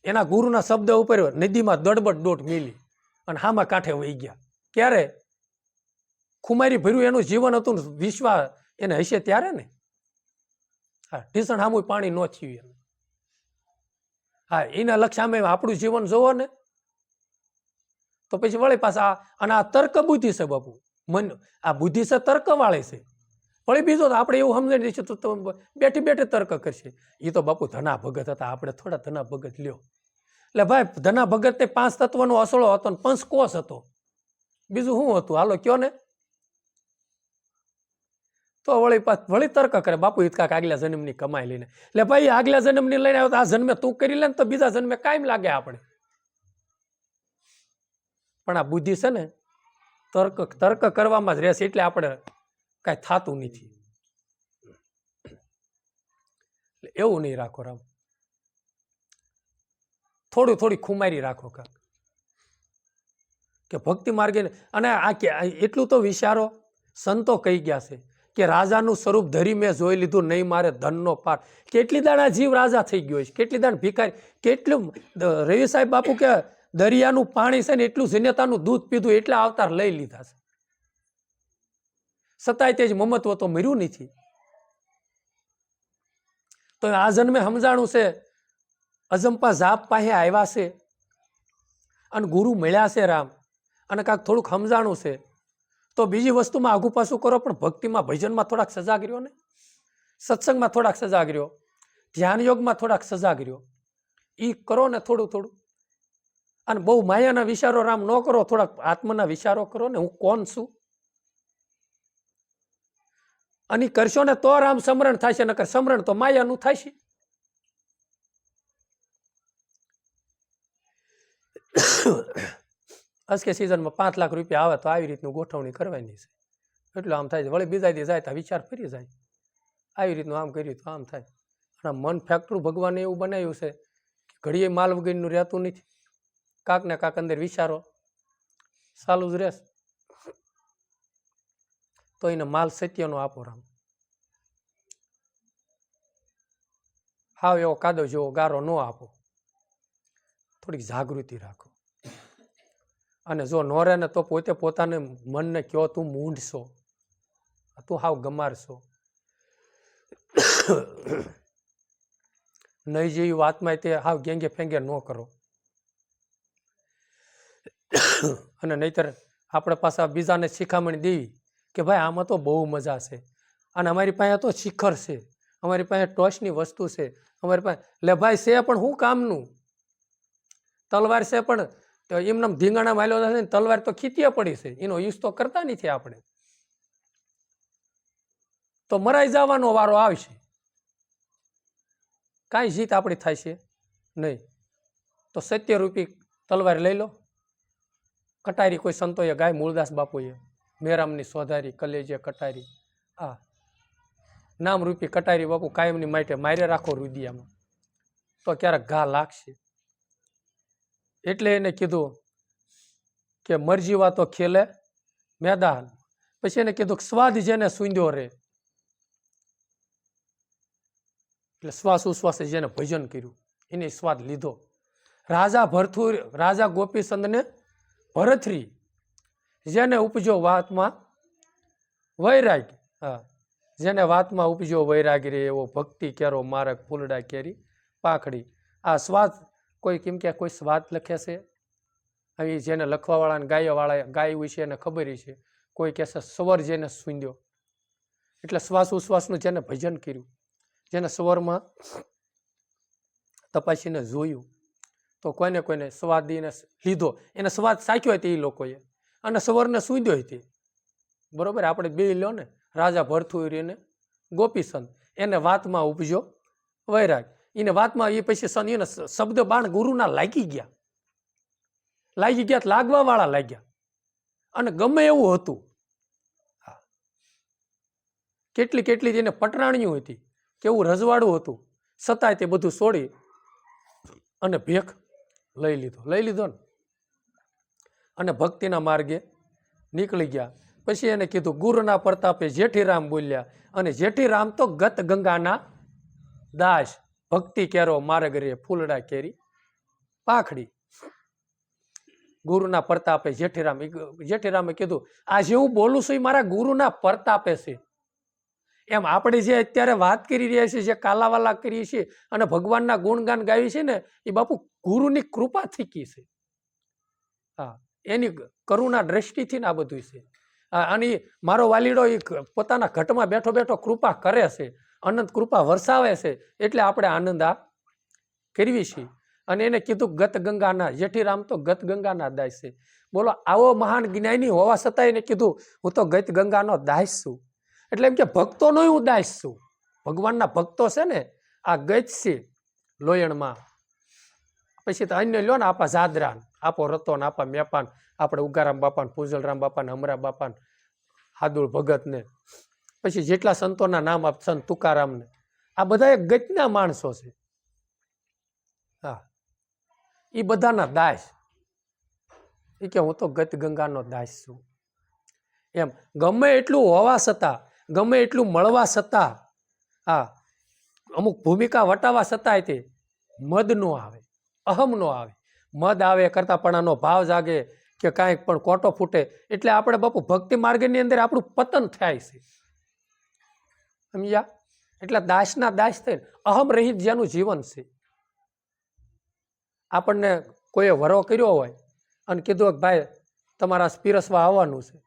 એના ગુરુના શબ્દ ઉપર નદીમાં દડબડ દોટ મિલી અને હામાં કાંઠે વહી ગયા. ક્યારે? ખુમારી ભર્યું એનું જીવન હતું, વિશ્વા એને હશે ત્યારે ને. હા, ઢીસણ સામું પાણી ન થયું એનું. હા, એના લક્ષ સામે આપણું જીવન જોવો ને તો પછી વળી પાછા. અને આ તર્ક બુદ્ધિ છે બાપુ, મન આ બુદ્ધિ છે તર્ક વાળી છે. વળી બીજો તો આપણે એવું સમજાવી દઈશું તો બેઠી બેઠે તર્ક કરશે. એ તો બાપુ ધના ભગત હતા, આપણે થોડા ધના ભગત લ્યો. એટલે ભાઈ ધના ભગત ને 5 તત્વનો અસળો હતો ને પંચકોશ હતો, બીજું શું હતું? હાલો કયો ને. તો વળી તર્ક કરે બાપુ હિત કાક આગલા જન્મની કમાઈ લઈને. એટલે ભાઈ આગલા જન્મની લઈને આવ્યો તો આ જન્મે તું કરી લે ને તો બીજા જન્મે કાયમ લાગે આપણે. પણ આ બુદ્ધિ છે ને તર્ક કરવામાં જ રહેશે, એટલે આપણે કાંઈ થતું નથી. એવું નહીં રાખો રામ, થોડી ખુમારી રાખો કાંક કે ભક્તિ માર્ગે. અને આ એટલું તો વિચારો, સંતો કહી ગયા છે કે રાજાનું સ્વરૂપ ધરી મેં જોઈ લીધું, નહીં મારે ધનનો પાર. કેટલી દાણા જીવ રાજા થઈ ગયો છે, કેટલી દાણ ભિખારી. કેટલું રવિ સાહેબ બાપુ કે દરિયાનું પાણી છે ને એટલું જનેતાનું દૂધ પીધું, એટલા અવતાર લઈ લીધા છે, છતાંય તે જ મમત્વ તો મર્યું નથી. તો આ જન્મે સમજાણું છે અજંપા જાપ પાસે આવ્યા છે અને ગુરુ મળ્યા છે રામ, અને કાંક થોડુંક સમજાણું છે તો બીજી વસ્તુમાં આઘું પાછું કરો, પણ ભક્તિમાં ભજનમાં થોડાક સજાગ રહ્યો ને, સત્સંગમાં થોડાક સજાગ રહ્યો, ધ્યાન યોગમાં થોડાક સજાગ રહ્યો. એ કરો ને થોડું. અને બહુ માયાના વિચારો રામ ન કરો, થોડાક આત્માના વિચારો કરો ને, હું કોણ છું. અને કરશો ને તો રામ સમરણ થશે, નકર સમરણ તો માયાનું થશે. અસકે સિઝનમાં 5 લાખ રૂપિયા આવે તો આવી રીતનું ગોઠવણી કરવાની છે. એટલું આમ થાય છે. વળી બીજા દી જાય તો વિચાર ફરી જાય, આવી રીતનું આમ કર્યું તો આમ થાય. અને મન ફેક્ટરું ભગવાને એવું બનાવ્યું છે કે ઘડીએ માલ વગરનું રહેતું નથી. કાંક ને કાંક અંદર વિચારો ચાલુ જ રહેશે. તો એને માલ સત્યનો આપો રામ. હાવ એવો કાદવ જેવો ગારો ન આપો, થોડીક જાગૃતિ રાખો. અને જો ન રહે ને તો પોતે પોતાને મનને કહો તું મૂંઢશો, તું હાવ ગમારશો. નહીં જેવી વાતમાં તે હાવ ગેંગે ફેંગે ન કરો. અને નહીતર આપણે પાછા બીજાને શિખામણ દેવી કે ભાઈ આમાં તો બહુ મજા છે, અને અમારી પાસે તો શિખર છે, અમારી પાસે ટોચની વસ્તુ છે, અમારી પાસે લે ભાઈ છે પણ શું કામનું? તલવાર છે પણ એમને ધીંગાણા માલ્યો છે, તલવાર તો ખીતીએ પડી છે, એનો યુઝ તો કરતા નથી આપણે. તો મરાઈ જવાનો વારો આવશે, કાંઈ જીત આપણી થાય છે નહીં. તો 70 રૂપિયા તલવાર લઈ લો. કટારી કોઈ સંતોએ ગાય, મૂળદાસ બાપુએ, મેરામની સોધારી કલેજે કટારી, આ નામ રૂપી કટારી બાપુ કાયમની માટે મારે રાખો રુદિયામાં, તો ક્યારેક ઘા લાગશે. એટલે એને કીધું કે મરજીવા તો ખેલે મેદાન. પછી એને કીધું કે સ્વાદ જેને સૂંધ્યો રે, એટલે શ્વાસ ઉશ્વાસે જેને ભજન કર્યું એને સ્વાદ લીધો. રાજા ગોપીચંદને ભરથરી, જેને ઉપજો વાતમાં વૈરાગ, હા, જેને વાતમાં ઉપજો વૈરાગ રે, એવો ભક્તિ કેરો મારક ફૂલડા કેરી પાખડી. આ સ્વાદ કોઈ કેમ કે કોઈ સ્વાદ લખે છે, આવી જેને લખવાવાળા ગાયવાળા ગાયું છે એને ખબર છે. કોઈ કહેશે સ્વર જેને સૂંધ્યો, એટલે શ્વાસ ઉશ્વાસનું જેને ભજન કર્યું, જેને સ્વરમાં તપાસીને જોયું, તો કોઈને સ્વાદીને લીધો, એને સ્વાદ સાખ્યો હતો એ લોકોએ, અને સ્વરને સૂંધ્યો હતી. બરોબર, આપણે બે લો ને, રાજા ભરથુરીને ગોપીચંદ, એને વાતમાં ઉપજો વૈરાગ. એને વાતમાં એ પછી એને શબ્દ બાણ ગુરુના લાગી ગયા, લાગવા વાળા લાગ્યા, અને ગમે એવું હતું. કેટલી એને પટરાણીઓ હતી, કેવું રજવાડું હતું, છતાંય તે બધું છોડી અને ભેખ લઈ લીધો ને, અને ભક્તિના માર્ગે નીકળી ગયા. પછી એને કીધું ગુરુના પ્રતાપે જેઠીરામ બોલ્યા, અને જેઠીરામ તો ગત ગંગાના દાસ, ભક્તિ કેરો માર્ગ રે ફૂલડા કેરી પાખડી. ગુરુના પ્રતાપે જેઠીરામે કીધું આ જે હું બોલું છું એ મારા ગુરુના પ્રતાપે છે. એમ આપણે જે અત્યારે વાત કરી રહ્યા છીએ, જે કાલાવાલા કરીએ છીએ અને ભગવાનના ગુણગાન ગાવી છે ને, એ બાપુ ગુરુની કૃપાથી કી છે. હા, એની કરુણા દ્રષ્ટિથી આ બધું છે. અને મારો વાલીડો એ પોતાના ઘટમાં બેઠો બેઠો કૃપા કરે છે, અનંત કૃપા વરસાવે છે, એટલે આપણે આનંદ આ કરવી છીએ. અને એને કીધું ગત ગંગાના, જેઠીરામ તો ગત ગંગાના દાસ છે. બોલો, આવો મહાન જ્ઞાની હોવા છતાં એને કીધું હું તો ગત ગંગાનો દાસ છું. એટલે એમ કે ભક્તોનો હું દાસ છું. ભગવાનના ભક્તો છે ને, આ ગત છે લોયણમાં. પછી તો અન્ય લ્યો ને, આપા જાદરાન, આપો રતોન, આપા મેપાન, આપણે ઉગારામ બાપાન, પૂજલરામ બાપાન, હમરા બાપાન, હાદુળ ભગતને, પછી જેટલા સંતોના નામ આપ, સંત તુકારામને, આ બધા ગતના માણસો છે. હા, એ બધાના દાસ. એ કે હું તો ગત ગંગાનો દાસ છું. એમ ગમે એટલું હોવા છતાં, ગમે એટલું મળવા છતાં, હા, અમુક ભૂમિકા વટાવા છતાંય તે મદ નો આવે, અહમ નો આવે. મદ આવે, કરતાપણાનો ભાવ જાગે, કે કાંઈક પણ કોટો ફૂટે, એટલે આપણે બાપુ ભક્તિ માર્ગની અંદર આપણું પતન થાય છે. સમજ્યા? એટલે દાસના દાસ થઈને અહમ રહિત જેનું જીવન છે. આપણને કોઈએ વરો કર્યો હોય અને કીધું કે ભાઈ તમારા પીરસવા આવવાનું છે,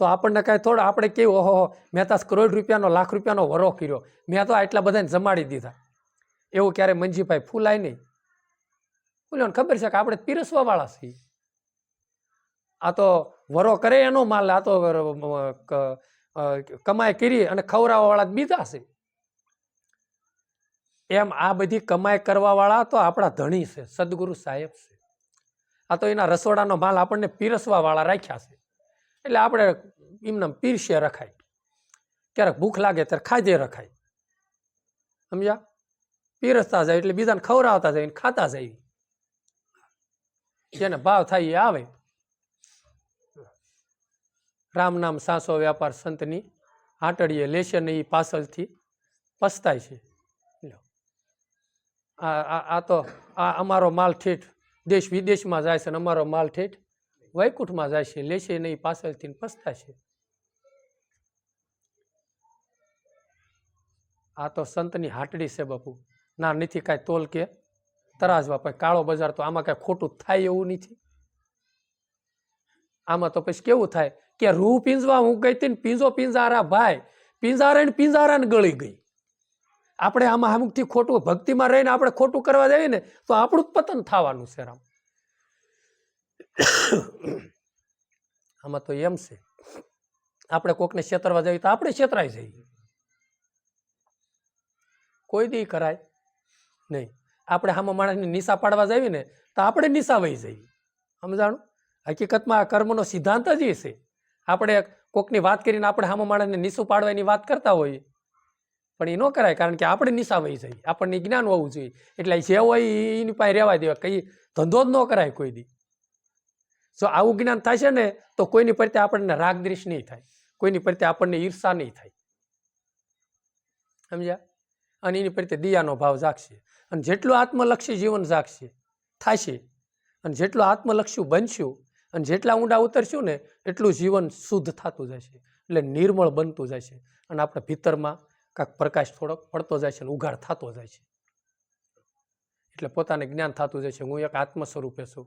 તો આપણને કાંઈ થોડા, આપણે કેવું, ઓહો મેં તો કરોડ રૂપિયાનો, લાખ રૂપિયાનો વરો કર્યો, મેં તો આટલા બધાને જમાડી દીધા, એવું ક્યારે મંજીભાઈ ફૂલાય નહીં. ફૂલ્યો ખબર છે કે આપણે પીરસવા વાળા છીએ. આ તો વરો કરે એનો માલ, આ તો કમાઈ કરી અને ખવડાવવા વાળા બીજા છે. એમ આ બધી કમાઈ કરવા વાળા તો આપણા ધણી છે, સદગુરુ સાહેબ છે. આ તો એના રસોડાનો માલ આપણને પીરસવા વાળા રાખ્યા છે, એટલે આપણે એમને પીરસે રખાય, ક્યારેક ભૂખ લાગે ત્યારે ખાજે રખાય. સમજ્યા? પીરસતા જાય એટલે બીજાને ખવડાવતા જાય, ખાતા જાય, જેને ભાવ થાય એ આવે. રામ નામ સાસો વ્યાપાર સંતની હાટડીએ લેશે ને એ પાછળથી પસ્તાય છે. આ તો આ અમારો માલ ઠેઠ દેશ વિદેશમાં જાય છે, અને અમારો માલ ઠેઠ વૈકુંઠમાં જાય છે, લેશે નહીં પાછળથી પસ્તાશે. આ તો સંતની હાટડી છે બાપુ. ના નથી કાંઈ તોલ કે તરાજવા, પણ કાળો બજાર તો આમાં કાંઈ ખોટું થાય એવું નથી. આમાં તો પછી કેવું થાય કે રૂ પીંજવા હું ગઈ હતી ને પીંજો પીંજારા ભાઈ, પિંજારા ને ગળી ગઈ. આપણે આમાં અમુકથી ખોટું ભક્તિમાં રહીને આપણે ખોટું કરવા જઈએ ને તો આપણું જ પતન થવાનું છે. રામ આમાં તો એમ છે, આપણે કોકને છેતરવા જઈએ તો આપણે છેતરાઈ જઈએ. કોઈ દી કરાય નહીં. આપણે આમાં માણસને નિશા પાડવા જઈએ ને તો આપણે નિશા વહી જઈએ. સમજાણું? હકીકતમાં આ કર્મનો સિદ્ધાંત જ એ છે. આપણે કોકની વાત કરીને આપણે આમાં માણસને નિશું પાડવાની વાત કરતા હોઈએ, પણ એ ન કરાય, કારણ કે આપણે નિશા વહી જઈએ. આપણને જ્ઞાન હોવું જોઈએ. એટલે જે હોય એની પાસે રહેવા દેવા, કઈ ધંધો જ ન કરાય કોઈ દી. જો આવું જ્ઞાન થશે ને તો કોઈની પ્રત્યે આપણને રાગ દ્વેષ નહીં થાય, કોઈની પ્રત્યે આપણને ઈર્ષા નહીં થાય. સમજ્યા? અને એની પ્રત્યે દયાનો ભાવ જાગશે. અને જેટલું આત્મલક્ષી જીવન જાગશે થશે, અને જેટલું આત્મલક્ષી બનશું અને જેટલા ઊંડા ઉતરશું ને એટલું જીવન શુદ્ધ થતું જશે, એટલે નિર્મળ બનતું જશે. અને આપણા ભીતરમાં કાંઈક પ્રકાશ થોડોક પડતો જાય છે અને ઉઘાડ થતો જાય છે. એટલે પોતાને જ્ઞાન થતું જાય છે હું એક આત્મ સ્વરૂપે છું,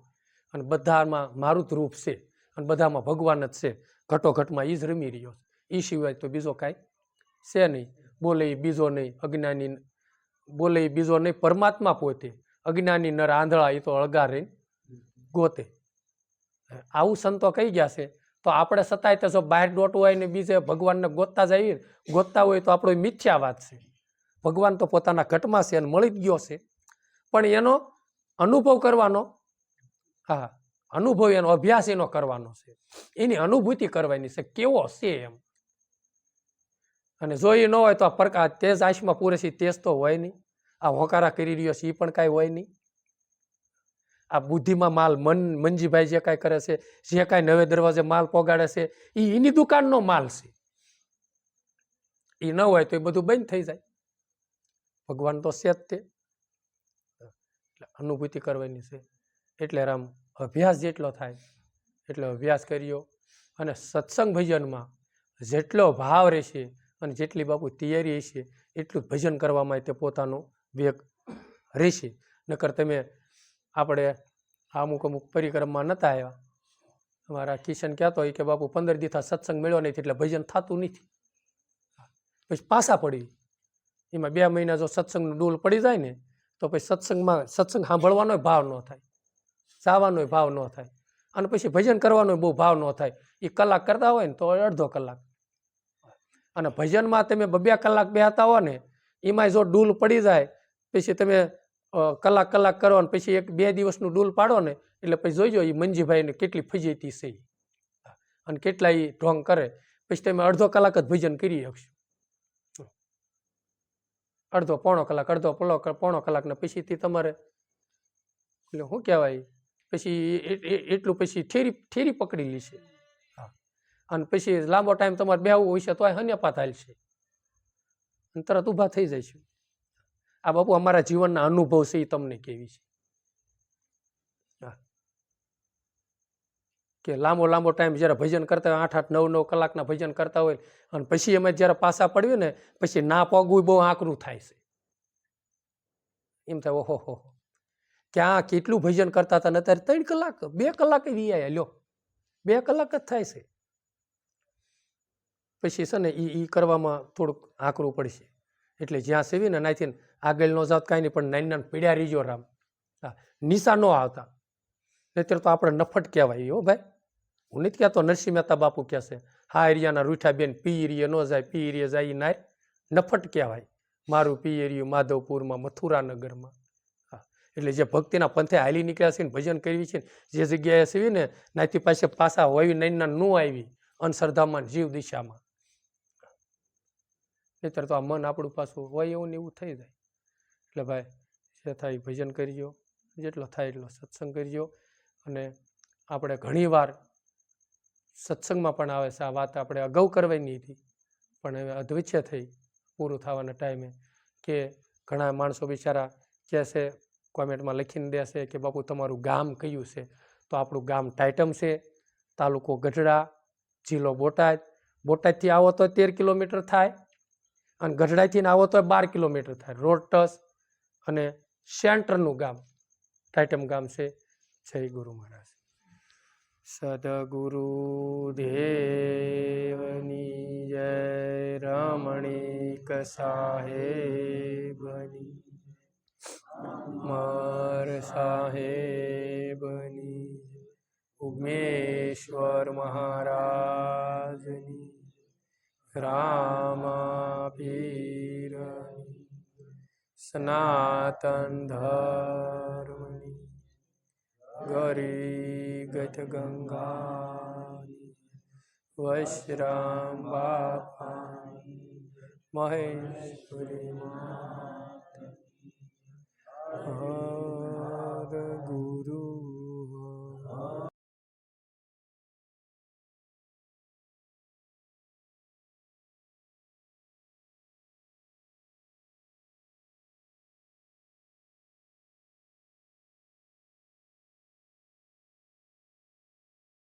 અને બધામાં મારું જ રૂપ છે, અને બધામાં ભગવાન જ છે. ઘટોઘટમાં એ જ રમી રહ્યો છે. એ સિવાય તો બીજો કાંઈ છે નહીં. બોલે એ બીજો નહીં, અજ્ઞાની બોલે એ બીજો નહીં, પરમાત્મા પોતે. અજ્ઞાની નર આંધળા એ તો અળગા રહીને ગોતે. આવું સંતો કહી ગયા છે. તો આપણે સતાય તો જો બહાર દોટવું હોય ને બીજે ભગવાનને ગોતતા હોય તો આપણો મિથ્યા વાત છે. ભગવાન તો પોતાના ઘટમાં છે અને મળી જ ગયો છે, પણ એનો અનુભવ કરવાનો, હા અનુભવ, એનો અભ્યાસ એનો કરવાનો છે, એની અનુભૂતિ કરવાની છે કેવો છે એમ. અને જો એ ન હોય તો આ પ્રકાશ તેજ આંશમાં પૂરે છે, તેજ તો હોય નહીં. આ હોકારા કરી રહ્યો છે એ પણ કાંઈ હોય નહીં. આ બુદ્ધિમાં માલ મંજીભાઈ જે કાંઈ કરે છે, જે કાંઈ નવે દરવાજે માલ પોગાડે છે, એ એની દુકાનનો માલ છે. એ ન હોય તો એ બધું બંધ થઈ જાય. ભગવાન તો છે જ તે. એટલે અનુભૂતિ કરવાની છે. એટલે રામ અભ્યાસ જેટલો થાય એટલો અભ્યાસ કર્યો, અને સત્સંગ ભજનમાં જેટલો ભાવ રહેશે અને જેટલી બાપુ તૈયારી હશે એટલું ભજન કરવામાં તે પોતાનો વેગ રહેશે. નકર તમે આપણે અમુક પરિક્રમમાં નહોતા આવ્યા, અમારા કિશન કહેતો હોય કે બાપુ 15 દિવસ સત્સંગ મળ્યો નથી એટલે ભજન થતું નથી. પછી પાછા પડી, એમાં 2 મહિના જો સત્સંગનું ડૂલ પડી જાય ને તો પછી સત્સંગ સાંભળવાનો ભાવ ન થાય, જવાનો ભાવ ન થાય, અને પછી ભજન કરવાનો બહુ ભાવ ન થાય. એ કલાક કરતા હોય ને તો અડધો કલાક, અને ભજનમાં તમે 2 કલાક બેહતા હો ને એમાં જો ડૂલ પડી જાય પછી તમે કલાક કરો ને પછી 1-2 દિવસનું ડૂલ પાડો ને એટલે પછી જોઈજો એ મંજીભાઈને કેટલી ફજીતી છે અને કેટલા એ ઢોંગ કરે. પછી તમે અડધો કલાક જ ભજન કરી શકશો. પોણો કલાક ને પછીથી તમારે એટલે શું કહેવાય, પછી એટલું પછી ઠેરી પકડી લેશે. અને પછી લાંબો ટાઈમ તમારે બેહવું હોય છે તો હન્યપાત હાલશે અને તરત ઊભા થઈ જાય છે. આ બાપુ અમારા જીવનના અનુભવ છે એ તમને કેવી છે કે લાંબો ટાઈમ જ્યારે ભજન કરતા હોય 8-9 કલાકના ભજન કરતા હોય, અને પછી એમાં જ્યારે પાછા પડ્યું ને પછી ના પગવું બહુ આકરું થાય છે. એમ થાય ઓહો ક્યાં કેટલું ભજન કરતા હતા ને અત્યારે 3 કલાક 2 કલાક વી લ્યો, 2 કલાક જ થાય છે. પછી છે ને એ કરવામાં થોડુંક આકરું પડશે. એટલે જ્યાં સેવી ને નાથી આગળ ન જાત કાંઈ નહીં, પણ નાની પીડ્યા રીજો રામ. હા, નિશા ન આવતા, નહીતર તો આપણે નફટ કહેવાય. હો ભાઈ, હું નથી કહેતો, નરસિંહ મહેતા બાપુ કહે છે હા એરિયાના રૂઠાબેન પીરીએ ન જાય, પીરીએ જાય નાર નફટ કહેવાય. મારું પિયરિયું માધવપુરમાં મથુરાનગરમાં. હા, એટલે જે ભક્તિના પંથે હાલી નીકળ્યા છે ને ભજન કરવી છે જે જગ્યાએ સેવી ને નાથી પાસે પાછા હોય નાના ન આવી અંધશ્રદ્ધામાં જીવ દિશામાં, નહીતર તો આ મન આપણું પાછું હોય એવું ને એવું થઈ જાય. એટલે ભાઈ જે થાય ભજન કરજો, જેટલો થાય એટલો સત્સંગ કરજો. અને આપણે ઘણીવાર સત્સંગમાં પણ આવે છે આ વાત, આપણે અગાઉ કરવાની હતી પણ હવે અદ્વિચ્છ થઈ પૂરું થવાના ટાઈમે, કે ઘણા માણસો બિચારા કહેશે, કોમેન્ટમાં લખીને દેશે કે બાપુ તમારું ગામ કયું છે, તો આપણું ગામ ટાઇટમ છે, તાલુકો ગઢડા, જિલ્લો બોટાદ. બોટાદથી આવો તો 13 કિલોમીટર થાય અને ગઢડાથી આવો તો 12 કિલોમીટર થાય. રોડ ટચ અને સેન્ટરનું ગામ ટાઇટમ ગામ છે. જય ગુરુ મહારાજ. સદગુરુ દેવની જય, રમણીક સાહેબની, મર સાહેબની, ઉમેશ્વર મહારાજની, રામા પીરની, સનાતન ધર્મની, ગરી ગત ગંગાની, વૈશ્રામ બાપાની, મહેશ્વરી મા